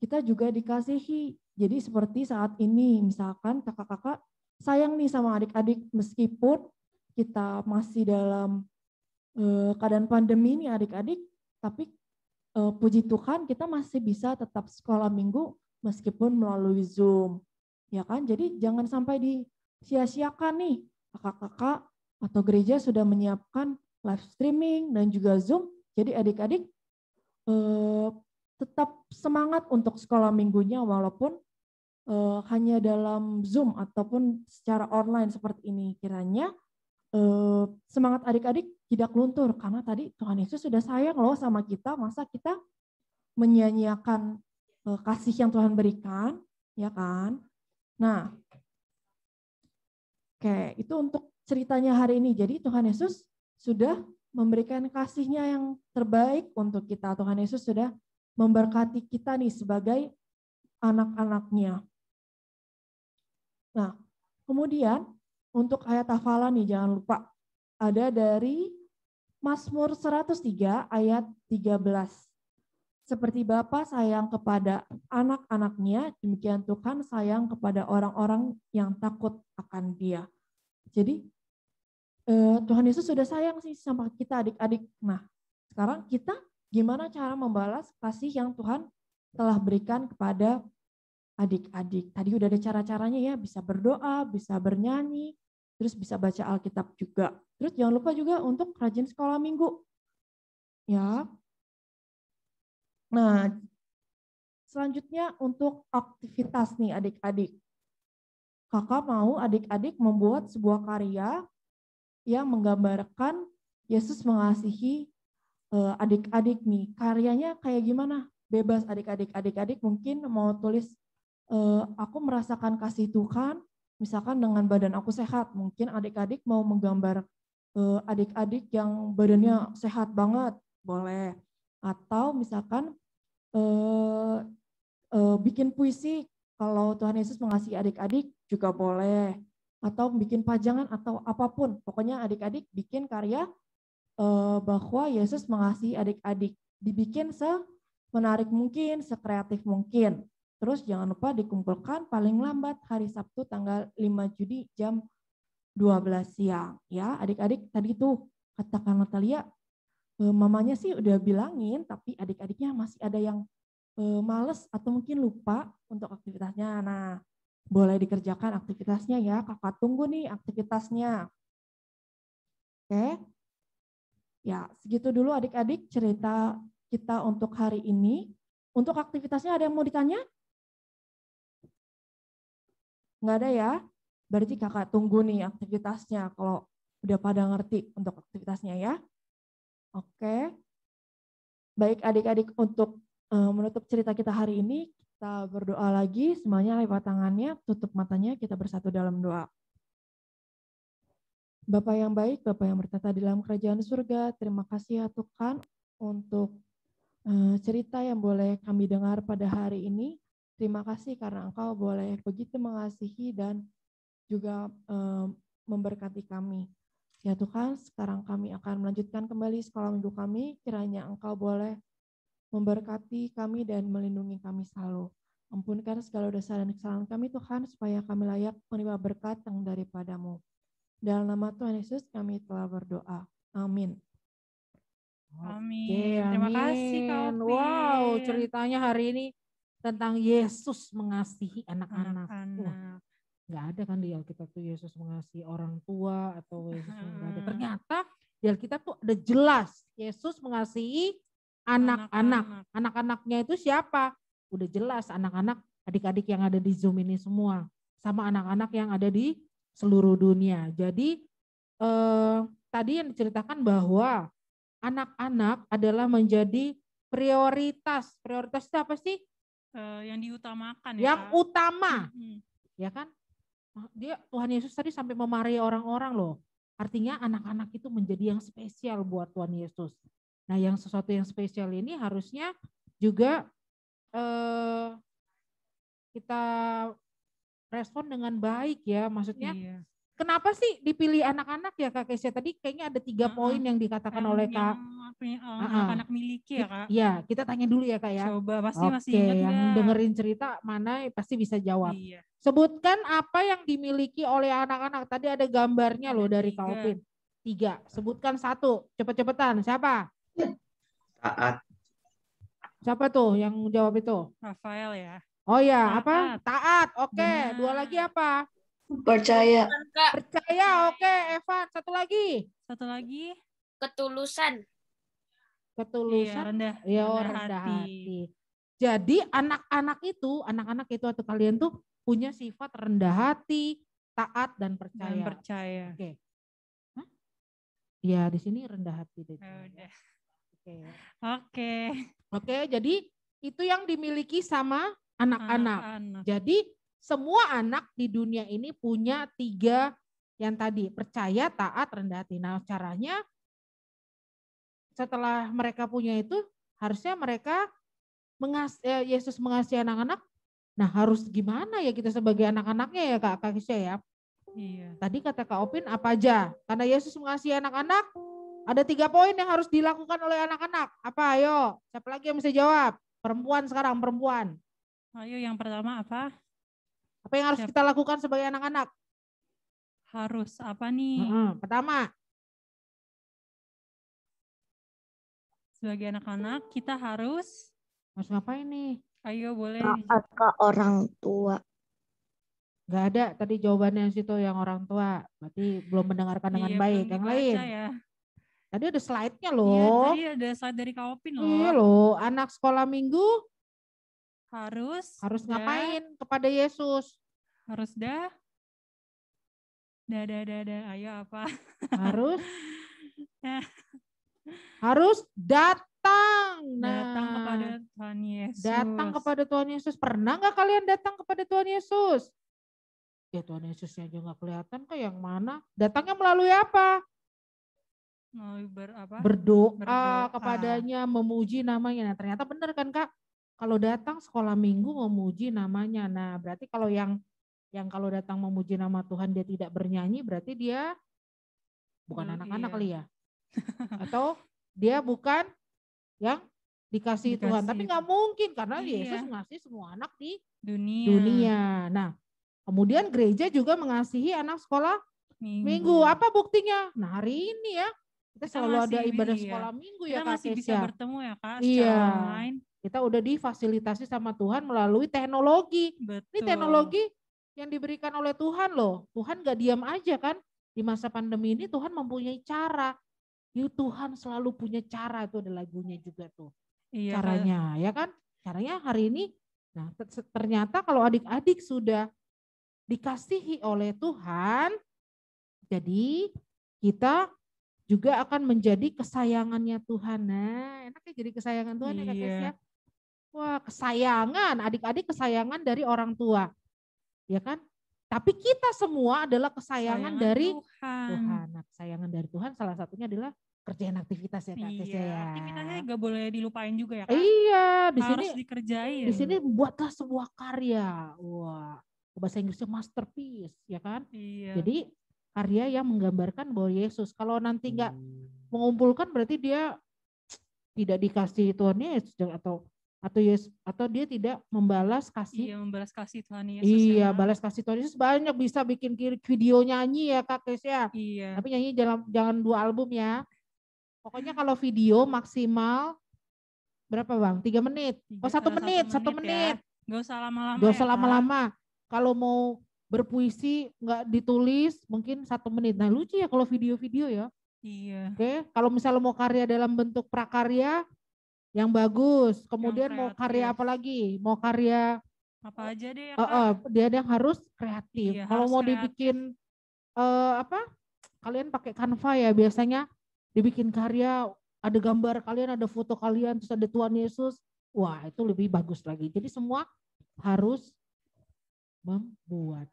kita juga dikasihi. Jadi seperti saat ini, misalkan kakak-kakak sayang nih sama adik-adik, meskipun kita masih dalam keadaan pandemi nih adik-adik, tapi puji Tuhan kita masih bisa tetap sekolah minggu meskipun melalui Zoom. Ya kan? Jadi jangan sampai disia-siakan nih. Kakak-kakak atau gereja sudah menyiapkan live streaming dan juga Zoom. Jadi adik-adik tetap semangat untuk sekolah minggunya walaupun hanya dalam Zoom ataupun secara online seperti ini. Kiranya semangat adik-adik tidak luntur karena tadi Tuhan Yesus sudah sayang loh sama kita, masa kita menyanyiakan kasih yang Tuhan berikan, ya kan? Nah, oke, itu untuk ceritanya hari ini. Jadi Tuhan Yesus sudah memberikan kasih-Nya yang terbaik untuk kita. Tuhan Yesus sudah memberkati kita nih sebagai anak-anak-Nya. Nah, kemudian untuk ayat hafalan nih jangan lupa ada dari Mazmur 103 ayat 13. Seperti Bapa sayang kepada anak-anak-Nya, demikian Tuhan sayang kepada orang-orang yang takut akan Dia. Jadi Tuhan Yesus sudah sayang sih sama kita adik-adik. Nah, sekarang kita gimana cara membalas kasih yang Tuhan telah berikan kepada adik-adik. Tadi udah ada cara-caranya ya, bisa berdoa, bisa bernyanyi, terus bisa baca Alkitab juga. Terus jangan lupa juga untuk rajin sekolah minggu. Ya. Nah, selanjutnya untuk aktivitas nih adik-adik. Kakak mau adik-adik membuat sebuah karya yang menggambarkan Yesus mengasihi adik-adik nih. Karyanya kayak gimana? Bebas adik-adik. Adik-adik mungkin mau tulis aku merasakan kasih Tuhan, misalkan dengan badan aku sehat. Mungkin adik-adik mau menggambar adik-adik yang badannya sehat banget, boleh. Atau misalkan bikin puisi, kalau Tuhan Yesus mengasihi adik-adik juga boleh. Atau bikin pajangan atau apapun. Pokoknya adik-adik bikin karya bahwa Yesus mengasihi adik-adik. Dibikin semenarik mungkin, sekreatif mungkin. Terus jangan lupa dikumpulkan paling lambat hari Sabtu tanggal 5 Juni jam 12 siang. Ya, adik-adik tadi tuh katakan Natalia, mamanya sih udah bilangin, tapi adik-adiknya masih ada yang males atau mungkin lupa untuk aktivitasnya. Nah, boleh dikerjakan aktivitasnya ya. Kakak tunggu nih aktivitasnya. Oke. Ya, segitu dulu adik-adik cerita kita untuk hari ini. Untuk aktivitasnya ada yang mau ditanya? Nggak ada ya? Berarti kakak tunggu nih aktivitasnya kalau udah pada ngerti untuk aktivitasnya ya. Oke. Baik adik-adik, untuk menutup cerita kita hari ini, kita berdoa lagi. Semuanya lipat tangannya, tutup matanya, kita bersatu dalam doa. Bapa yang baik, Bapa yang bertata di dalam kerajaan surga, terima kasih ya Tuhan untuk cerita yang boleh kami dengar pada hari ini. Terima kasih karena Engkau boleh begitu mengasihi dan juga memberkati kami. Ya Tuhan, sekarang kami akan melanjutkan kembali sekolah minggu kami. Kiranya Engkau boleh memberkati kami dan melindungi kami selalu. Ampunkan segala dosa dan kesalahan kami Tuhan, supaya kami layak menerima berkat yang daripadamu. Dalam nama Tuhan Yesus kami telah berdoa. Amin. Amin. Terima kasih Kak Opin. Wow, ceritanya hari ini tentang Yesus mengasihi anak-anak. Nggak ada kan di Alkitab tuh Yesus mengasihi orang tua atau Yesus nggak ada. Ternyata di Alkitab tuh ada jelas Yesus mengasihi anak-anak. Anak-anaknya itu siapa? Udah jelas anak-anak adik-adik yang ada di Zoom ini semua. Sama anak-anak yang ada di seluruh dunia. Jadi tadi yang diceritakan bahwa anak-anak adalah menjadi prioritas. Prioritas itu apa sih? Yang diutamakan ya. Yang Kak. utama. Ya kan? Tuhan Yesus tadi sampai memarahi orang-orang loh. Artinya anak-anak itu menjadi yang spesial buat Tuhan Yesus. Nah, yang sesuatu yang spesial ini harusnya juga kita respon dengan baik ya. Maksudnya kenapa sih dipilih anak-anak ya Kak Kesia? Tadi kayaknya ada 3 poin yang dikatakan oleh Kak. Anak-anak miliki ya Kak. Iya, kita tanya dulu ya Kak ya. Coba pasti masih Oke, ingat yang gak? dengerin cerita mana pasti bisa jawab. Iya. Sebutkan apa yang dimiliki oleh anak-anak. Tadi ada gambarnya loh dari Kak Opin. 3. Sebutkan 1. Cepet-cepetan. Siapa? Taat. Siapa tuh yang jawab itu? Rafael ya. Oh ya, Taat. apa? Taat. Oke. Benar. 2 lagi apa? Percaya. Percaya. Oke, Evan. 1 lagi. Satu lagi. Ketulusan. Ketulusan. Rendah hati. Jadi anak-anak itu atau kalian tuh punya sifat rendah hati, taat dan percaya. Oke. Hah? Ya, di sini rendah hati deh. Oke, jadi itu yang dimiliki sama anak-anak. Jadi semua anak di dunia ini punya 3 yang tadi, percaya, taat, rendah hati. Nah, caranya setelah mereka punya itu harusnya mereka Yesus mengasihi anak-anak. Nah, harus gimana ya kita sebagai anak-anaknya ya Kak Kisya ya? Iya. Tadi kata Kak Opin apa aja? Karena Yesus mengasihi anak-anak, ada 3 poin yang harus dilakukan oleh anak-anak. Apa? Ayo, siapa lagi yang bisa jawab? Perempuan sekarang, perempuan. Ayo, yang pertama apa? Apa yang harus kita lakukan sebagai anak-anak? Harus apa nih? Pertama. Sebagai anak-anak kita harus ngapain nih? Ayo boleh. Taat ke orang tua. Gak ada tadi jawabannya situ yang orang tua. Berarti belum mendengarkan dengan baik. Yang lain. Ya. Tadi ada slide-nya loh. Iya, tadi ada slide dari Kak Opin loh. Iya loh, anak sekolah minggu harus ngapain kepada Yesus? Harus dah. Ayo apa? Harus datang. Datang kepada Tuhan Yesus. Datang kepada Tuhan Yesus. Pernah nggak kalian datang kepada Tuhan Yesus? Ya Tuhan Yesusnya aja nggak kelihatan kok yang mana. Datangnya melalui apa? Berdoa kepadanya, memuji namanya. Nah, ternyata benar kan Kak? Kalau datang sekolah minggu memuji namanya. Nah, berarti kalau yang kalau datang memuji nama Tuhan dia tidak bernyanyi, berarti dia bukan anak-anak kali ya. Atau dia bukan yang dikasih Tuhan. Tapi nggak mungkin karena Yesus ngasih semua anak di dunia. Nah, kemudian gereja juga mengasihi anak sekolah minggu. Apa buktinya? Nah, hari ini ya kita selalu ada ibadah sekolah minggu ya Kak. Kita masih bisa bertemu ya Kak secara online. Kita udah difasilitasi sama Tuhan melalui teknologi. Betul. Ini teknologi yang diberikan oleh Tuhan loh. Tuhan gak diam aja kan. Di masa pandemi ini Tuhan mempunyai cara. Tuhan selalu punya cara, itu ada lagunya juga tuh. Iya, caranya ya kan. Caranya hari ini. Nah ternyata kalau adik-adik sudah dikasihi oleh Tuhan. Jadi kita juga akan menjadi kesayangannya Tuhan. Nah enaknya jadi kesayangan Tuhan ya Kak Kesia. Wah kesayangan, adik-adik kesayangan dari orang tua. Ya kan? Tapi kita semua adalah kesayangan dari Tuhan. Tuhan. Nah, kesayangan dari Tuhan salah satunya adalah kerjaan aktivitas ya Kak Tes Iya, ya. aktivitasnya gak boleh dilupain juga ya Kak. Iya, di Harus sini dikerjain. di sini buatlah sebuah karya. Wah, bahasa Inggrisnya masterpiece ya kan? Iya. Jadi karya yang menggambarkan bahwa Yesus. Kalau nanti nggak mengumpulkan berarti dia tidak dikasih Tuhan Yesus atau dia tidak membalas kasih. Iya, membalas kasih Tuhan Yesus. Iya, ya. balas kasih Tuhan Yesus banyak, bisa bikin video nyanyi ya Kak Kes ya. Iya. Tapi nyanyi jangan 2 album ya. Pokoknya kalau video maksimal berapa Bang? 3 menit. Oh 1 menit, 1 menit. Ya. Gak usah lama-lama. Gak usah lama-lama. Kalau mau berpuisi nggak ditulis mungkin 1 menit. Nah lucu ya kalau video-video ya. Iya. Oke, kalau misalnya mau karya dalam bentuk prakarya yang bagus, kemudian mau karya apa lagi? Mau karya apa aja deh ya Kak. dia yang harus kreatif. Iya, kalau harus mau kreatif. Dibikin kalian pakai Canva ya biasanya dibikin karya, ada gambar kalian, ada foto kalian, terus ada Tuhan Yesus. Wah, itu lebih bagus lagi. Jadi semua harus membuatnya.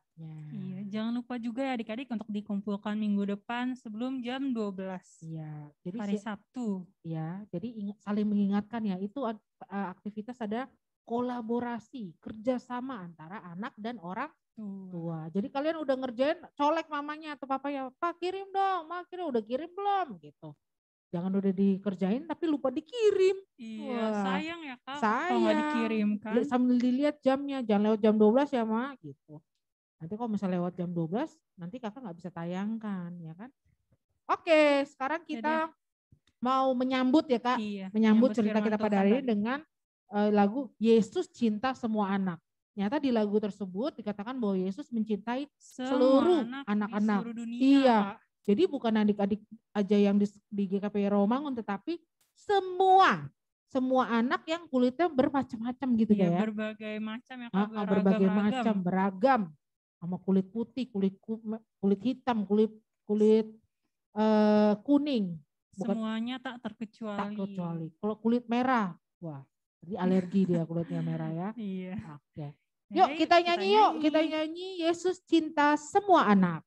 Iya, jangan lupa juga ya adik-adik untuk dikumpulkan minggu depan sebelum jam 12. Iya, jadi hari Sabtu. Ya, jadi saling mengingatkan ya, itu aktivitas ada kolaborasi, kerjasama antara anak dan orang tua. Jadi kalian udah ngerjain, colek mamanya atau papanya, Pak kirim dong, Ma kirim, udah kirim belum gitu. Jangan udah dikerjain tapi lupa dikirim. Iya, wah, sayang ya Kak kalau nggak dikirim kan. Sambil dilihat jamnya, jangan lewat jam 12 ya Ma gitu. Nanti kalau misalnya lewat jam 12, nanti kakak nggak bisa tayangkan ya kan. Oke, sekarang kita mau menyambut ya Kak, menyambut cerita kita pada hari ini dengan lagu Yesus Cinta Semua Anak. Ternyata di lagu tersebut dikatakan bahwa Yesus mencintai seluruh anak-anak. Iya, Kak. Jadi bukan adik-adik aja yang di GKP Romangun, tetapi semua anak yang kulitnya bermacam-macam gitu ya. Berbagai macam ya Kak, berbagai macam, beragam. Sama kulit putih, kulit hitam, kulit kuning. Semuanya tak terkecuali. Kalau kulit merah, wah, jadi alergi dia kulitnya merah ya. Iya. Oke. Yuk kita nyanyi Yesus Cinta Semua Anak.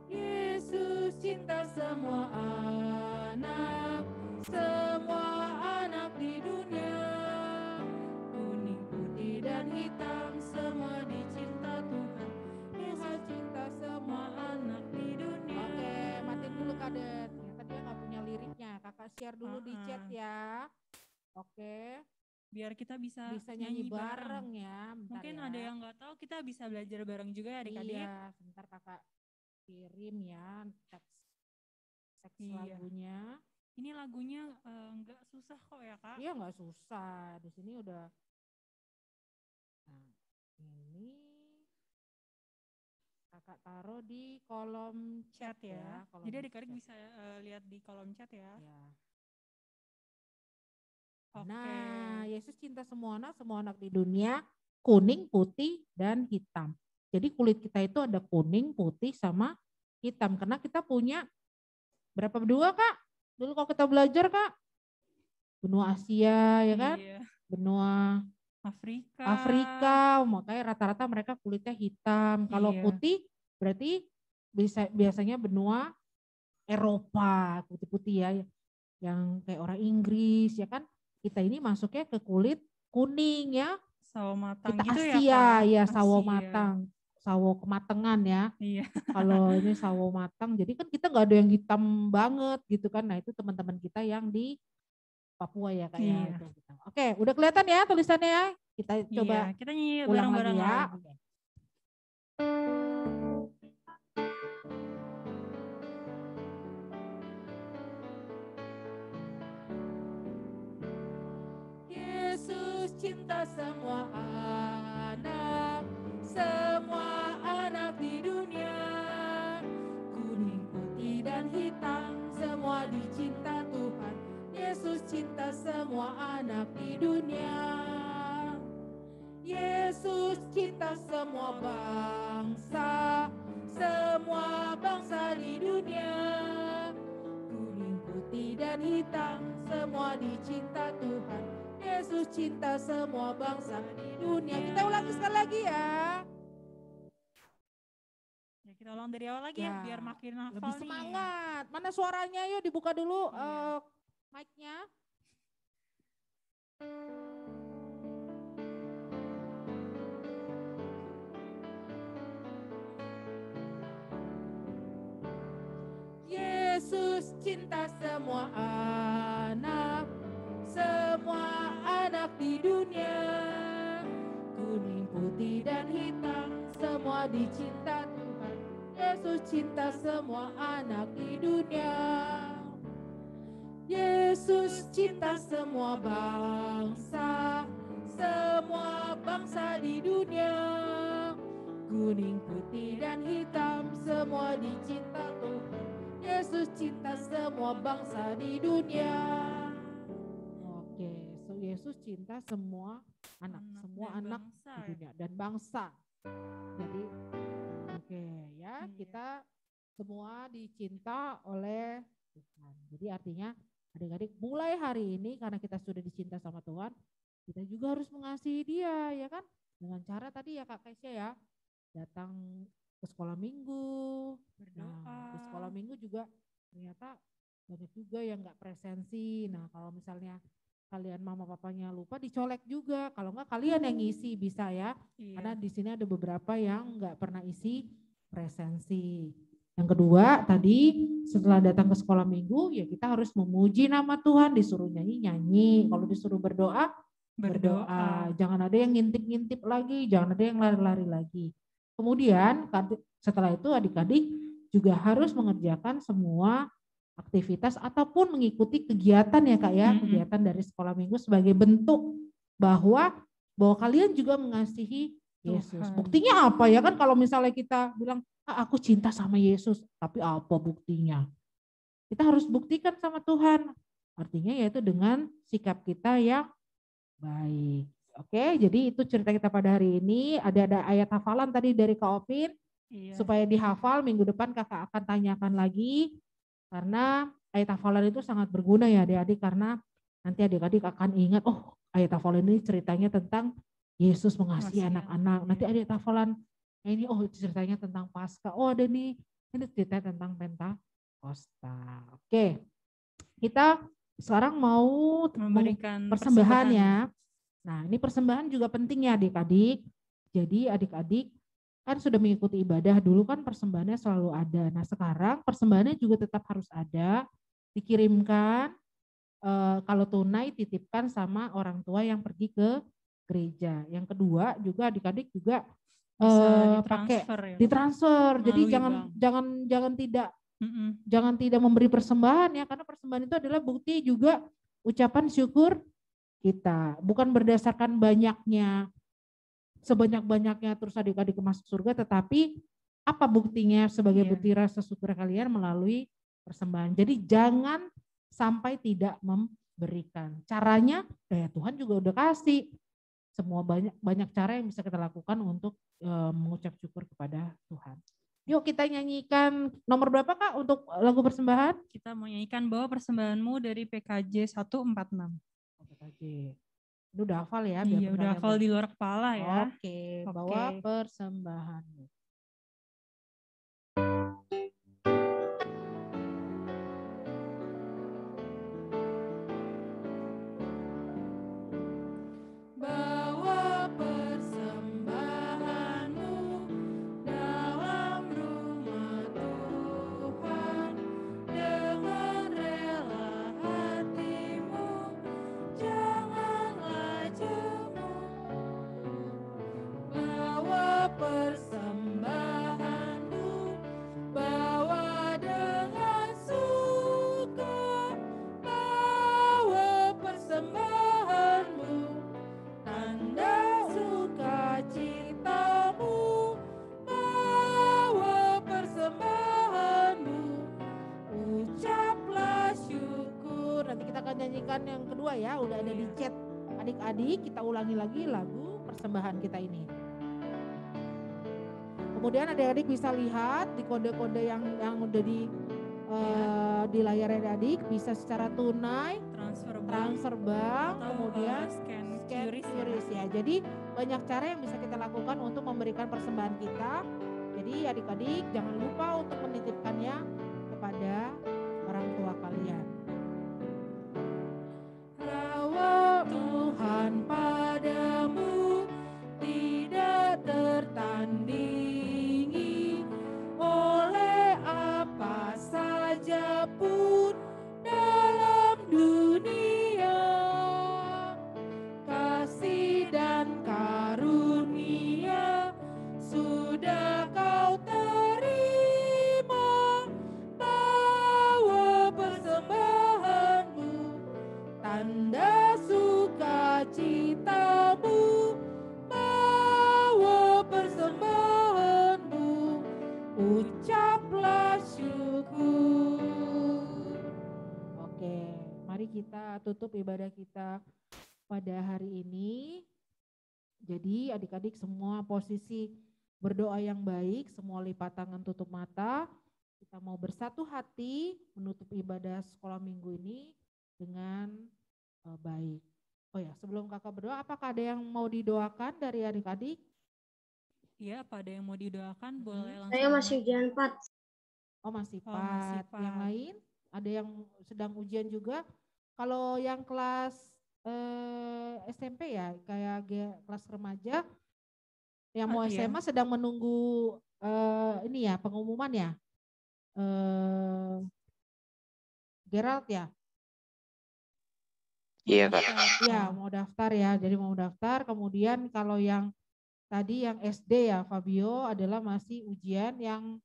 Yesus cinta semua anak di dunia, kuning, putih, dan hitam, semua dicinta Tuhan. Yesus cinta semua anak di dunia. Oke, matiin dulu Kadet. Ternyata dia nggak punya liriknya. Kakak share dulu di chat ya. Oke. Biar kita bisa nyanyi bareng ya. Mungkin ada yang nggak tahu, kita bisa belajar bareng juga ya adik-adik. Iya, sebentar kakak kirim ya teks lagunya. Ini lagunya nggak susah kok ya Kak. Iya nggak susah. Di sini udah. Nah, ini kakak taruh di kolom chat ya. Jadi adik-adik bisa lihat di kolom chat ya. Nah, Yesus cinta semua anak di dunia, kuning, putih, dan hitam. Jadi kulit kita itu ada kuning, putih, sama hitam. Karena kita punya berapa benua Kak? Dulu kalau kita belajar Kak, benua Asia ya kan? Iya. Benua Afrika, makanya rata-rata mereka kulitnya hitam. Kalau putih berarti biasanya benua Eropa, putih-putih ya. Yang kayak orang Inggris ya kan? Kita ini masuknya ke kulit kuning ya. Sawo matang kita gitu Asia, ya sawo matang. Sawo kematangan ya. Iya. Kalau ini sawo matang, jadi kan kita nggak ada yang hitam banget gitu kan. Nah itu teman-teman kita yang di Papua ya Kak ya. Oke, udah kelihatan ya tulisannya ya. Kita coba kita nyanyi ulang bareng-bareng lagi ya. Oke. Yesus cinta semua anak di dunia, kuning, putih, dan hitam, semua dicinta Tuhan. Yesus cinta semua anak di dunia. Yesus cinta semua bangsa di dunia, dan hitam, semua dicinta Tuhan. Yesus cinta semua bangsa di dunia. Kita ulangi sekali lagi ya. Ya kita ulang dari awal lagi ya, biar makin hafal lebih nih. semangat. Mana suaranya? Yuk dibuka dulu mic-nya. Yesus cinta semua anak di dunia. Kuning, putih, dan hitam, semua dicinta Tuhan. Yesus cinta semua anak di dunia. Yesus cinta semua bangsa di dunia. Kuning, putih, dan hitam, semua dicinta Tuhan. Yesus cinta semua bangsa di dunia. Oke, so Yesus cinta semua anak di dunia dan bangsa. Jadi oke ya, kita semua dicinta oleh Tuhan. Jadi artinya adik-adik mulai hari ini karena kita sudah dicinta sama Tuhan, kita juga harus mengasihi Dia, ya kan? Dengan cara tadi ya Kak Keisha ya, datang ke sekolah minggu. Nah, di sekolah minggu juga ternyata banyak juga yang nggak presensi. Nah, kalau misalnya kalian mama papanya lupa, dicolek juga. Kalau enggak kalian yang ngisi bisa ya. Iya. Karena di sini ada beberapa yang enggak pernah isi presensi. Yang kedua tadi setelah datang ke sekolah minggu ya kita harus memuji nama Tuhan, disuruh nyanyi-nyanyi. Kalau disuruh berdoa. Jangan ada yang ngintip-ngintip lagi, jangan ada yang lari-lari lagi. Kemudian setelah itu adik-adik juga harus mengerjakan semua aktivitas ataupun mengikuti kegiatan ya Kak ya, kegiatan dari sekolah minggu sebagai bentuk bahwa kalian juga mengasihi Yesus. Tuhan. Buktinya apa ya kan kalau misalnya kita bilang aku cinta sama Yesus, tapi apa buktinya? Kita harus buktikan sama Tuhan. Artinya yaitu dengan sikap kita yang baik. Oke, jadi itu cerita kita pada hari ini. Ada ayat hafalan tadi dari Kak Opin. Iya. Supaya dihafal minggu depan kakak akan tanyakan lagi. Karena ayat hafalan itu sangat berguna ya adik-adik, karena nanti adik-adik akan ingat, oh ayat hafalan ini ceritanya tentang Yesus mengasihi anak-anak. Nanti ayat hafalan ini oh ceritanya tentang Paskah. Oh ada nih, ini cerita tentang Pentakosta. Oke, kita sekarang mau memberikan persembahan ya. Nah ini persembahan juga penting ya adik-adik. Jadi adik-adik kan sudah mengikuti ibadah, dulu kan persembahannya selalu ada. Nah sekarang persembahannya juga tetap harus ada, dikirimkan, kalau tunai titipkan sama orang tua yang pergi ke gereja. Yang kedua juga adik-adik juga pakai ditransfer. Jadi jangan tidak memberi persembahan ya, karena persembahan itu adalah bukti juga ucapan syukur kita, bukan berdasarkan banyaknya. Sebanyak-banyaknya terus adik-adik masuk surga, tetapi apa buktinya sebagai bukti rasa syukur kalian melalui persembahan. Jadi jangan sampai tidak memberikan. Caranya ya Tuhan juga udah kasih. Semua banyak cara yang bisa kita lakukan untuk mengucap syukur kepada Tuhan. Yuk kita nyanyikan nomor berapa Kak untuk lagu persembahan? Kita mau nyanyikan Bawa Persembahanmu dari PKJ 146. PKJ. Ini udah hafal ya? Iya udah hafal di luar kepala ya. Oke, bawa persembahanmu. Bawa persembahanmu dalam rumah Tuhan dengan rela hatimu. Bawa persembahanmu, bawa dengan suka, bawa persembahanmu, tanda sukacitamu, bawa persembahanmu, ucaplah syukur. Nanti kita akan nyanyikan yang kedua ya, udah ada di chat adik-adik, kita ulangi lagi lagu persembahan kita ini. Kemudian adik-adik bisa lihat di kode-kode yang udah di layar adik bisa secara tunai, transfer bank, atau, kemudian scan QRIS QRIS ya. Jadi banyak cara yang bisa kita lakukan untuk memberikan persembahan kita. Jadi adik-adik jangan lupa untuk menitipkannya kepada orang tua kalian. Rawat Tuhan padamu tidak tertandingi oleh apa saja pun dalam dunia. Kasih dan karunia sudah kau terima, bawa persembahanmu, tanda sukacitamu, bawa persembahanmu, ucaplah syukur. Oke, mari kita tutup ibadah kita pada hari ini. Jadi adik-adik semua posisi berdoa yang baik, semua lipat tangan, tutup mata. Kita mau bersatu hati menutup ibadah sekolah minggu ini dengan baik. Oh ya, sebelum kakak berdoa, apakah ada yang mau didoakan dari adik-adik? Iya, apa ada yang mau didoakan? Boleh langsung. Saya masih ujian 4. Oh masih Oh, masih 4. Yang lain? Ada yang sedang ujian juga? Kalau yang kelas SMP ya, kayak kelas remaja, yang mau iya. SMA sedang menunggu ini ya, pengumuman ya. Gerald ya? Iya Kak. Ya, mau daftar ya. Jadi mau daftar. Kemudian kalau yang tadi yang SD ya, Fabio adalah masih ujian. Yang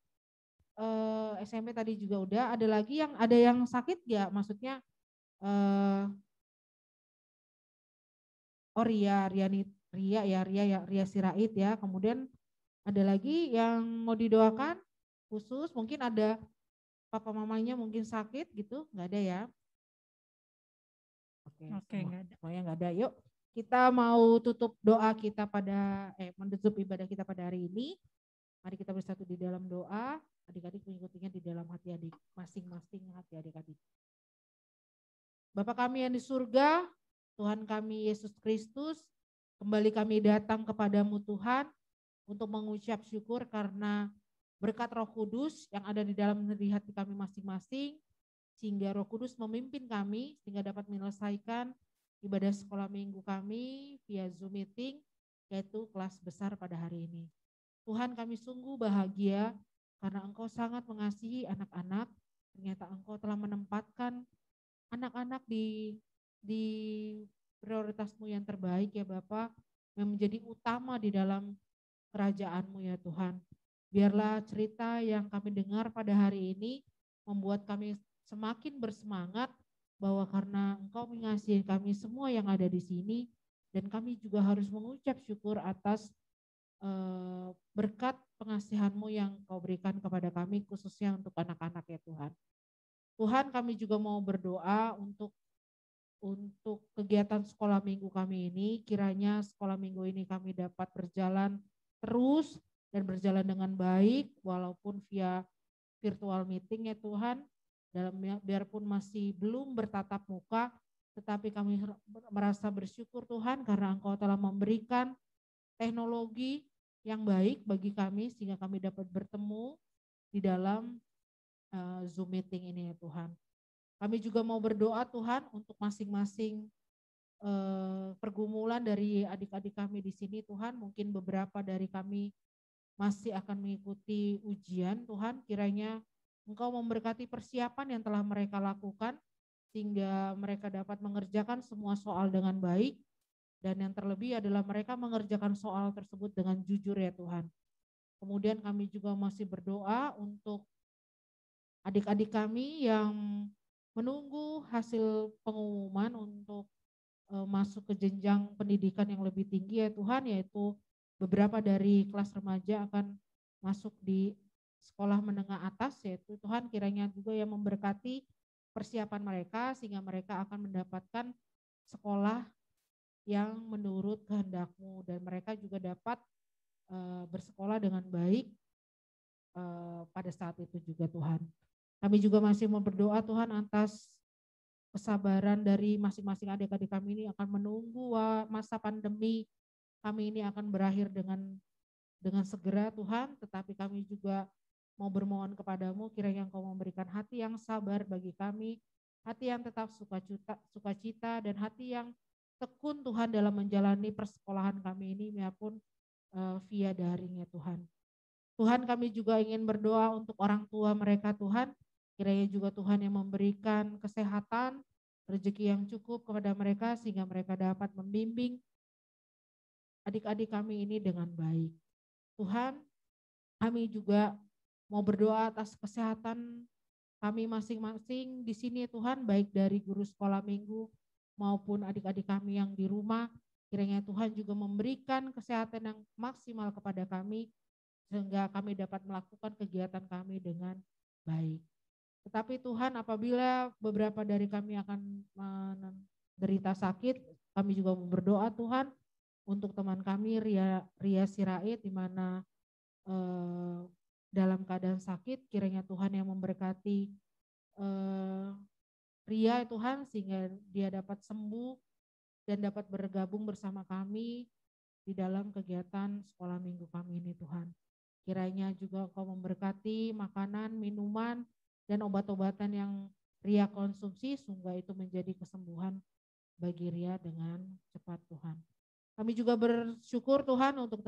SMP tadi juga udah. Ada lagi yang ada yang sakit ya? Maksudnya Ria Sirait ya. Kemudian ada lagi yang mau didoakan khusus, mungkin ada papa mamanya mungkin sakit gitu, nggak ada ya? Oke, nggak ada. Semuanya nggak ada. Yuk kita mau tutup doa kita menutup ibadah kita pada hari ini. Mari kita bersatu di dalam doa. Adik-adik mengikutinya di dalam hati adik, masing-masing hati adik-adik. Bapa kami yang di surga, Tuhan kami Yesus Kristus, kembali kami datang kepadamu Tuhan untuk mengucap syukur karena berkat Roh Kudus yang ada di dalam hati kami masing-masing, sehingga Roh Kudus memimpin kami sehingga dapat menyelesaikan ibadah sekolah minggu kami via Zoom meeting, yaitu kelas besar pada hari ini. Tuhan, kami sungguh bahagia karena Engkau sangat mengasihi anak-anak. Ternyata Engkau telah menempatkan anak-anak di prioritas-Mu yang terbaik ya Bapa, yang menjadi utama di dalam kerajaan-Mu ya Tuhan. Biarlah cerita yang kami dengar pada hari ini membuat kami semakin bersemangat bahwa karena Engkau mengasihi kami semua yang ada di sini, dan kami juga harus mengucap syukur atas berkat pengasihan-Mu yang Kau berikan kepada kami, khususnya untuk anak-anak ya Tuhan. Tuhan, kami juga mau berdoa untuk kegiatan sekolah minggu kami ini, kiranya sekolah minggu ini kami dapat berjalan terus dan berjalan dengan baik, walaupun via virtual meeting ya Tuhan, biarpun masih belum bertatap muka, tetapi kami merasa bersyukur Tuhan karena Engkau telah memberikan teknologi yang baik bagi kami sehingga kami dapat bertemu di dalam Zoom meeting ini ya Tuhan. Kami juga mau berdoa Tuhan untuk masing-masing pergumulan dari adik-adik kami di sini Tuhan. Mungkin beberapa dari kami masih akan mengikuti ujian Tuhan. Kiranya Engkau memberkati persiapan yang telah mereka lakukan sehingga mereka dapat mengerjakan semua soal dengan baik. Dan yang terlebih adalah mereka mengerjakan soal tersebut dengan jujur ya Tuhan. Kemudian kami juga masih berdoa untuk adik-adik kami yang menunggu hasil pengumuman untuk masuk ke jenjang pendidikan yang lebih tinggi ya Tuhan, yaitu beberapa dari kelas remaja akan masuk di sekolah menengah atas, yaitu Tuhan kiranya juga yang memberkati persiapan mereka sehingga mereka akan mendapatkan sekolah yang menurut kehendak-Mu dan mereka juga dapat bersekolah dengan baik pada saat itu juga Tuhan. Kami juga masih mau berdoa Tuhan atas kesabaran dari masing-masing adik-adik kami ini akan menunggu masa pandemi kami ini akan berakhir dengan segera Tuhan, tetapi kami juga mau bermohon kepadamu kiranya Engkau memberikan hati yang sabar bagi kami, hati yang tetap sukacita dan hati yang tekun Tuhan dalam menjalani persekolahan kami ini maupun via daring ya Tuhan. Tuhan kami juga ingin berdoa untuk orang tua mereka Tuhan, kiranya juga Tuhan yang memberikan kesehatan, rezeki yang cukup kepada mereka sehingga mereka dapat membimbing adik-adik kami ini dengan baik. Tuhan, kami juga mau berdoa atas kesehatan kami masing-masing di sini Tuhan, baik dari guru sekolah minggu maupun adik-adik kami yang di rumah. Kiranya Tuhan juga memberikan kesehatan yang maksimal kepada kami sehingga kami dapat melakukan kegiatan kami dengan baik. Tetapi Tuhan, apabila beberapa dari kami akan menderita sakit, kami juga mau berdoa Tuhan untuk teman kami Ria Sirait di mana dalam keadaan sakit, kiranya Tuhan yang memberkati Ria Tuhan sehingga dia dapat sembuh dan dapat bergabung bersama kami di dalam kegiatan sekolah minggu kami ini Tuhan. Kiranya juga Engkau memberkati makanan, minuman, dan obat-obatan yang Ria konsumsi sehingga itu menjadi kesembuhan bagi Ria dengan cepat Tuhan. Kami juga bersyukur Tuhan untuk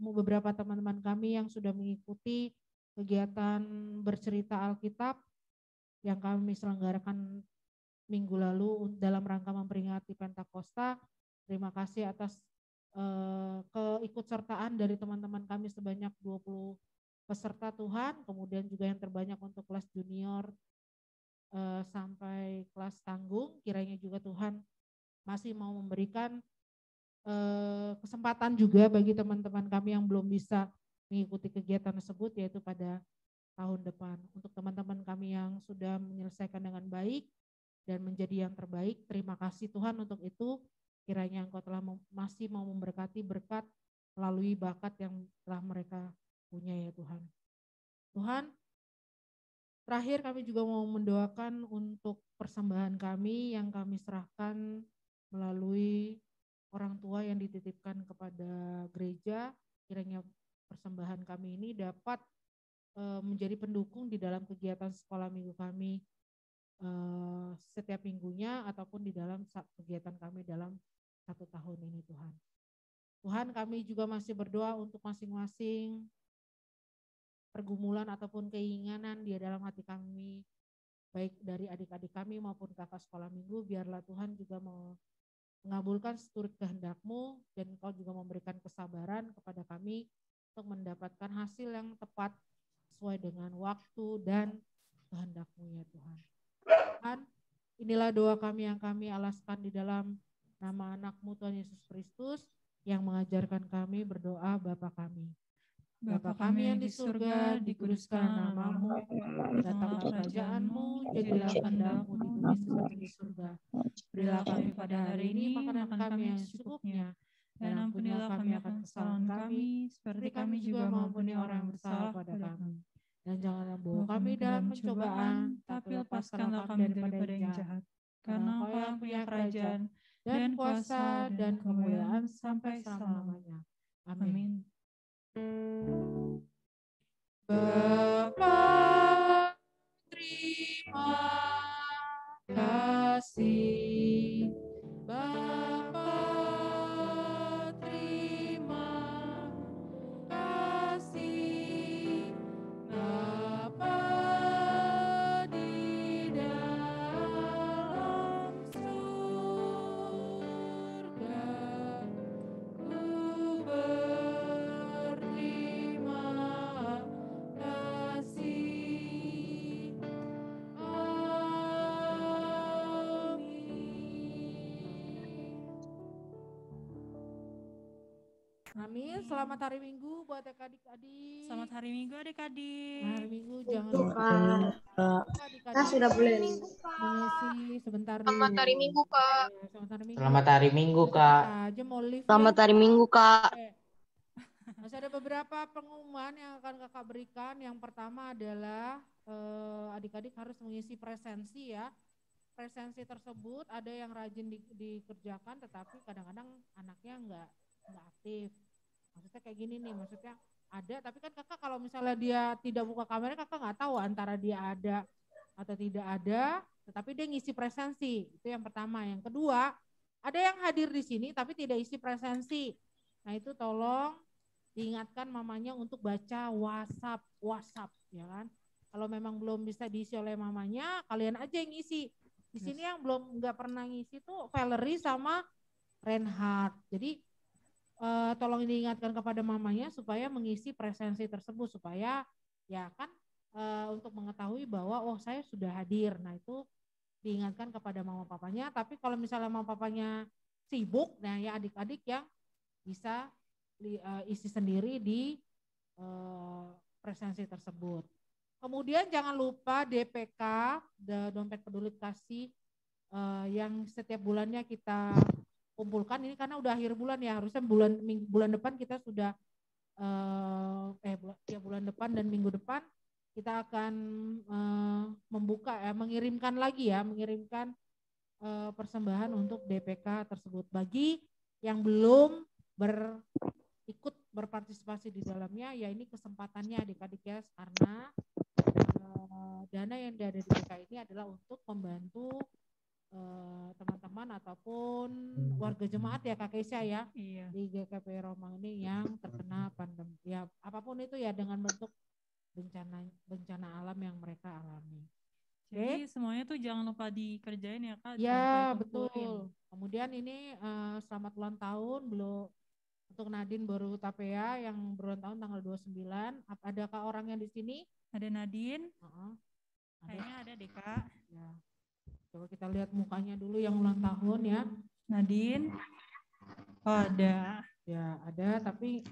beberapa teman-teman kami yang sudah mengikuti kegiatan bercerita Alkitab yang kami selenggarakan minggu lalu dalam rangka memperingati Pentakosta. Terima kasih atas keikutsertaan dari teman-teman kami sebanyak 20 peserta Tuhan, kemudian juga yang terbanyak untuk kelas junior sampai kelas tanggung. Kiranya juga Tuhan masih mau memberikan kesempatan juga bagi teman-teman kami yang belum bisa mengikuti kegiatan tersebut, yaitu pada tahun depan. Untuk teman-teman kami yang sudah menyelesaikan dengan baik dan menjadi yang terbaik, terima kasih Tuhan untuk itu. Kiranya Engkau telah masih mau memberkati berkat melalui bakat yang telah mereka punya ya Tuhan. Tuhan, terakhir kami juga mau mendoakan untuk persembahan kami yang kami serahkan melalui orang tua yang dititipkan kepada gereja. Kiranya persembahan kami ini dapat menjadi pendukung di dalam kegiatan sekolah minggu kami setiap minggunya ataupun di dalam kegiatan kami dalam 1 tahun ini Tuhan. Tuhan, kami juga masih berdoa untuk masing-masing pergumulan ataupun keinginan di dalam hati kami, baik dari adik-adik kami maupun kakak sekolah minggu. Biarlah Tuhan juga mengabulkan seturut kehendak-Mu dan Engkau juga memberikan kesabaran kepada kami untuk mendapatkan hasil yang tepat sesuai dengan waktu dan kehendak-Mu ya Tuhan. Tuhan, inilah doa kami yang kami alaskan di dalam nama anak-Mu Tuhan Yesus Kristus yang mengajarkan kami berdoa Bapa kami. Bapa kami yang di surga, dikuduskan nama-Mu, datanglah kerajaan-Mu, jadilah kehendak-Mu di bumi seperti di surga. Berilah kami pada hari ini makanan kami yang secukupnya, dan ampunilah kami akan kesalahan kami, seperti kami juga mengampuni orang yang bersalah pada kami. Dan janganlah bawa kami dalam pencobaan, tapi lepaskanlah kami daripada yang jahat. Karena Engkau yang punya kerajaan, dan kuasa, dan kemuliaan sampai selama-lamanya. Amin. Bapa, terima kasih. Bapa, terima kasih. Bapa di dalam surga, ku berterima kasih. Amin. Selamat hari Minggu buat adik-adik. Selamat hari Minggu adik-adik. Hari Minggu jangan Itu lupa Kak. adik-adik Kita sudah boleh. mengisi sebentar dulu. Selamat hari Minggu, Kak. Ya, selamat hari Minggu. Selamat hari Minggu, Kak. Aja mau live Selamat ya. hari Minggu, Kak. Masih ada beberapa pengumuman yang akan kakak berikan. Yang pertama adalah adik-adik harus mengisi presensi ya. Presensi tersebut ada yang rajin dikerjakan, tetapi kadang-kadang anaknya nggak aktif. Maksudnya kayak gini nih, maksudnya ada, tapi kan kakak kalau misalnya dia tidak buka kamera, kakak nggak tahu antara dia ada atau tidak ada, tetapi dia ngisi presensi. Itu yang pertama. Yang kedua, ada yang hadir di sini tapi tidak isi presensi. Nah itu tolong diingatkan mamanya untuk baca WhatsApp, ya kan? Kalau memang belum bisa diisi oleh mamanya, kalian aja yang ngisi. Di sini yang belum nggak pernah ngisi tuh Valerie sama Reinhard. Jadi tolong diingatkan kepada mamanya supaya mengisi presensi tersebut, supaya ya kan untuk mengetahui bahwa oh saya sudah hadir. Nah itu diingatkan kepada mama papanya. Tapi kalau misalnya mama papanya sibuk, nah ya adik-adik yang bisa isi sendiri di presensi tersebut. Kemudian jangan lupa DPK, dompet peduli kasih, yang setiap bulannya kita kumpulkan. Ini karena udah akhir bulan ya, harusnya bulan depan kita sudah bulan depan dan minggu depan kita akan mengirimkan persembahan untuk DPK tersebut. Bagi yang belum ikut berpartisipasi di dalamnya, ya ini kesempatannya adik-adik ya, karena dana yang ada di DPK ini adalah untuk membantu teman-teman ataupun warga jemaat ya Kak Keisha ya, iya, di GKP Romang ini yang terkena pandemi ya, apapun itu ya, dengan bentuk bencana alam yang mereka alami. Jadi semuanya tuh jangan lupa dikerjain ya Kak. Ya betul. Kemudian ini selamat ulang tahun untuk Nadine Boru Tapea yang berulang tahun tanggal 29. Adakah orangnya di sini? Ada Nadine. Kayaknya ada deh Kak. Ya. Coba kita lihat mukanya dulu yang ulang tahun ya. Nadine. Oh ada. Ya ada, tapi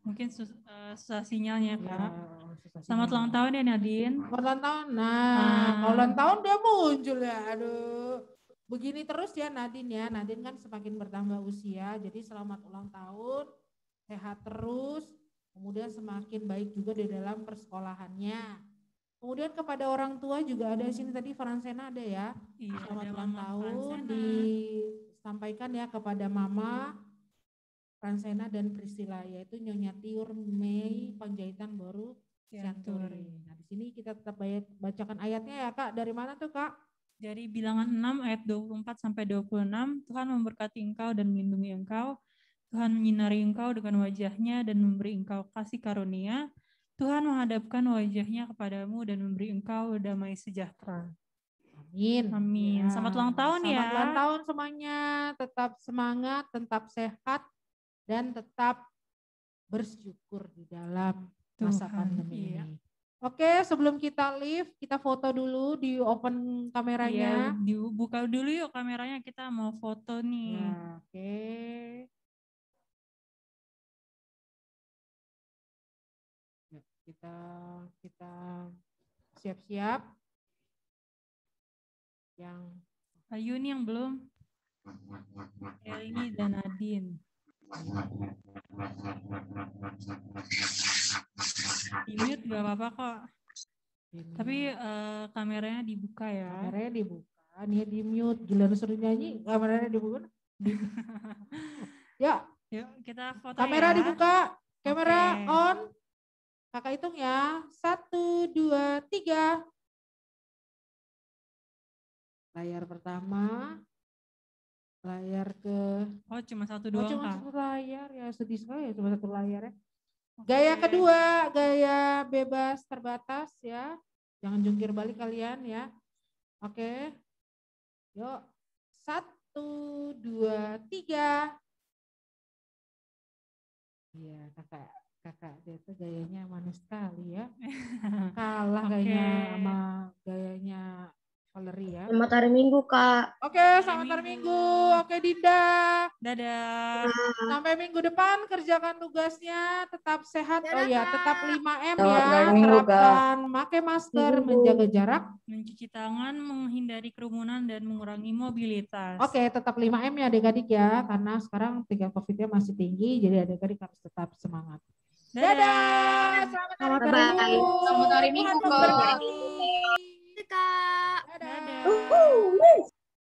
mungkin susah sinyalnya Kak. Susah Selamat ulang tahun ya Nadine. Selamat ulang tahun. Kalau ulang tahun dia muncul ya. Aduh. Begini terus ya Nadine ya. Nadine kan semakin bertambah usia. Jadi selamat ulang tahun. Sehat terus. Kemudian semakin baik juga di dalam persekolahannya. Kemudian kepada orang tua juga ada di sini, tadi Fransena ada ya. Iya, selamat ada ulang Mama tahun Fransena. Disampaikan ya kepada Mama Fransena dan Priscilla, yaitu Nyonya Tiur Mei Panjaitan Boru Sianturi. Nah di sini kita tetap bacakan ayatnya ya Kak. Dari mana tuh Kak? Dari Bilangan 6 ayat 24 sampai 26. Tuhan memberkati engkau dan melindungi engkau. Tuhan menyinari engkau dengan wajahnya dan memberi engkau kasih karunia. Tuhan menghadapkan wajahnya kepadamu dan memberi engkau damai sejahtera. Amin. Amin. Ya. Selamat ulang tahun ya. Selamat ulang tahun semuanya. Tetap semangat, tetap sehat, dan tetap bersyukur di dalam masa pandemi ini. Oke, sebelum kita leave, kita foto dulu, di open kameranya. Iya, dibuka dulu yuk kameranya, kita mau foto nih. Ya, oke. Kita siap-siap. Yang Ayu nih yang belum. Eli dan Nadine. Di mute gak apa-apa kok. Tapi kameranya dibuka ya. Kameranya dibuka, nih di mute. Gila suruh nyanyi, kameranya dibuka. Ya. Yuk kita foto kamera ya. Dibuka, kamera on. Kakak hitung ya, 1, 2, 3. Layar pertama, layar ke... Oh cuma satu doang cuma Kak? satu layar, ya sedih sekali ya cuma satu layar ya. Gaya kedua, gaya bebas terbatas ya. Jangan jungkir balik kalian ya. Oke. Yuk, 1, 2, 3. Iya kakak dia tuh gayanya manis sekali ya. Kalah kayaknya sama gayanya Valerie ya. Selamat hari Minggu Kak. Oke, selamat hari Minggu. Oke Dinda. Dadah. Sampai minggu depan kerjakan tugasnya, tetap sehat. Oh ya, tetap 5M Selamat ya. hari Minggu, Kak. Terapkan pakai masker, menjaga jarak. Mencuci tangan, menghindari kerumunan dan mengurangi mobilitas. Oke, tetap 5M ya adik-adik ya, karena sekarang tingkat COVID-nya masih tinggi, jadi adik-adik harus tetap semangat. Dadah. Selamat hari Bye-bye. Minggu. Selamat hari Minggu, Tuhan Kak. memberkati. Kak. Dadah.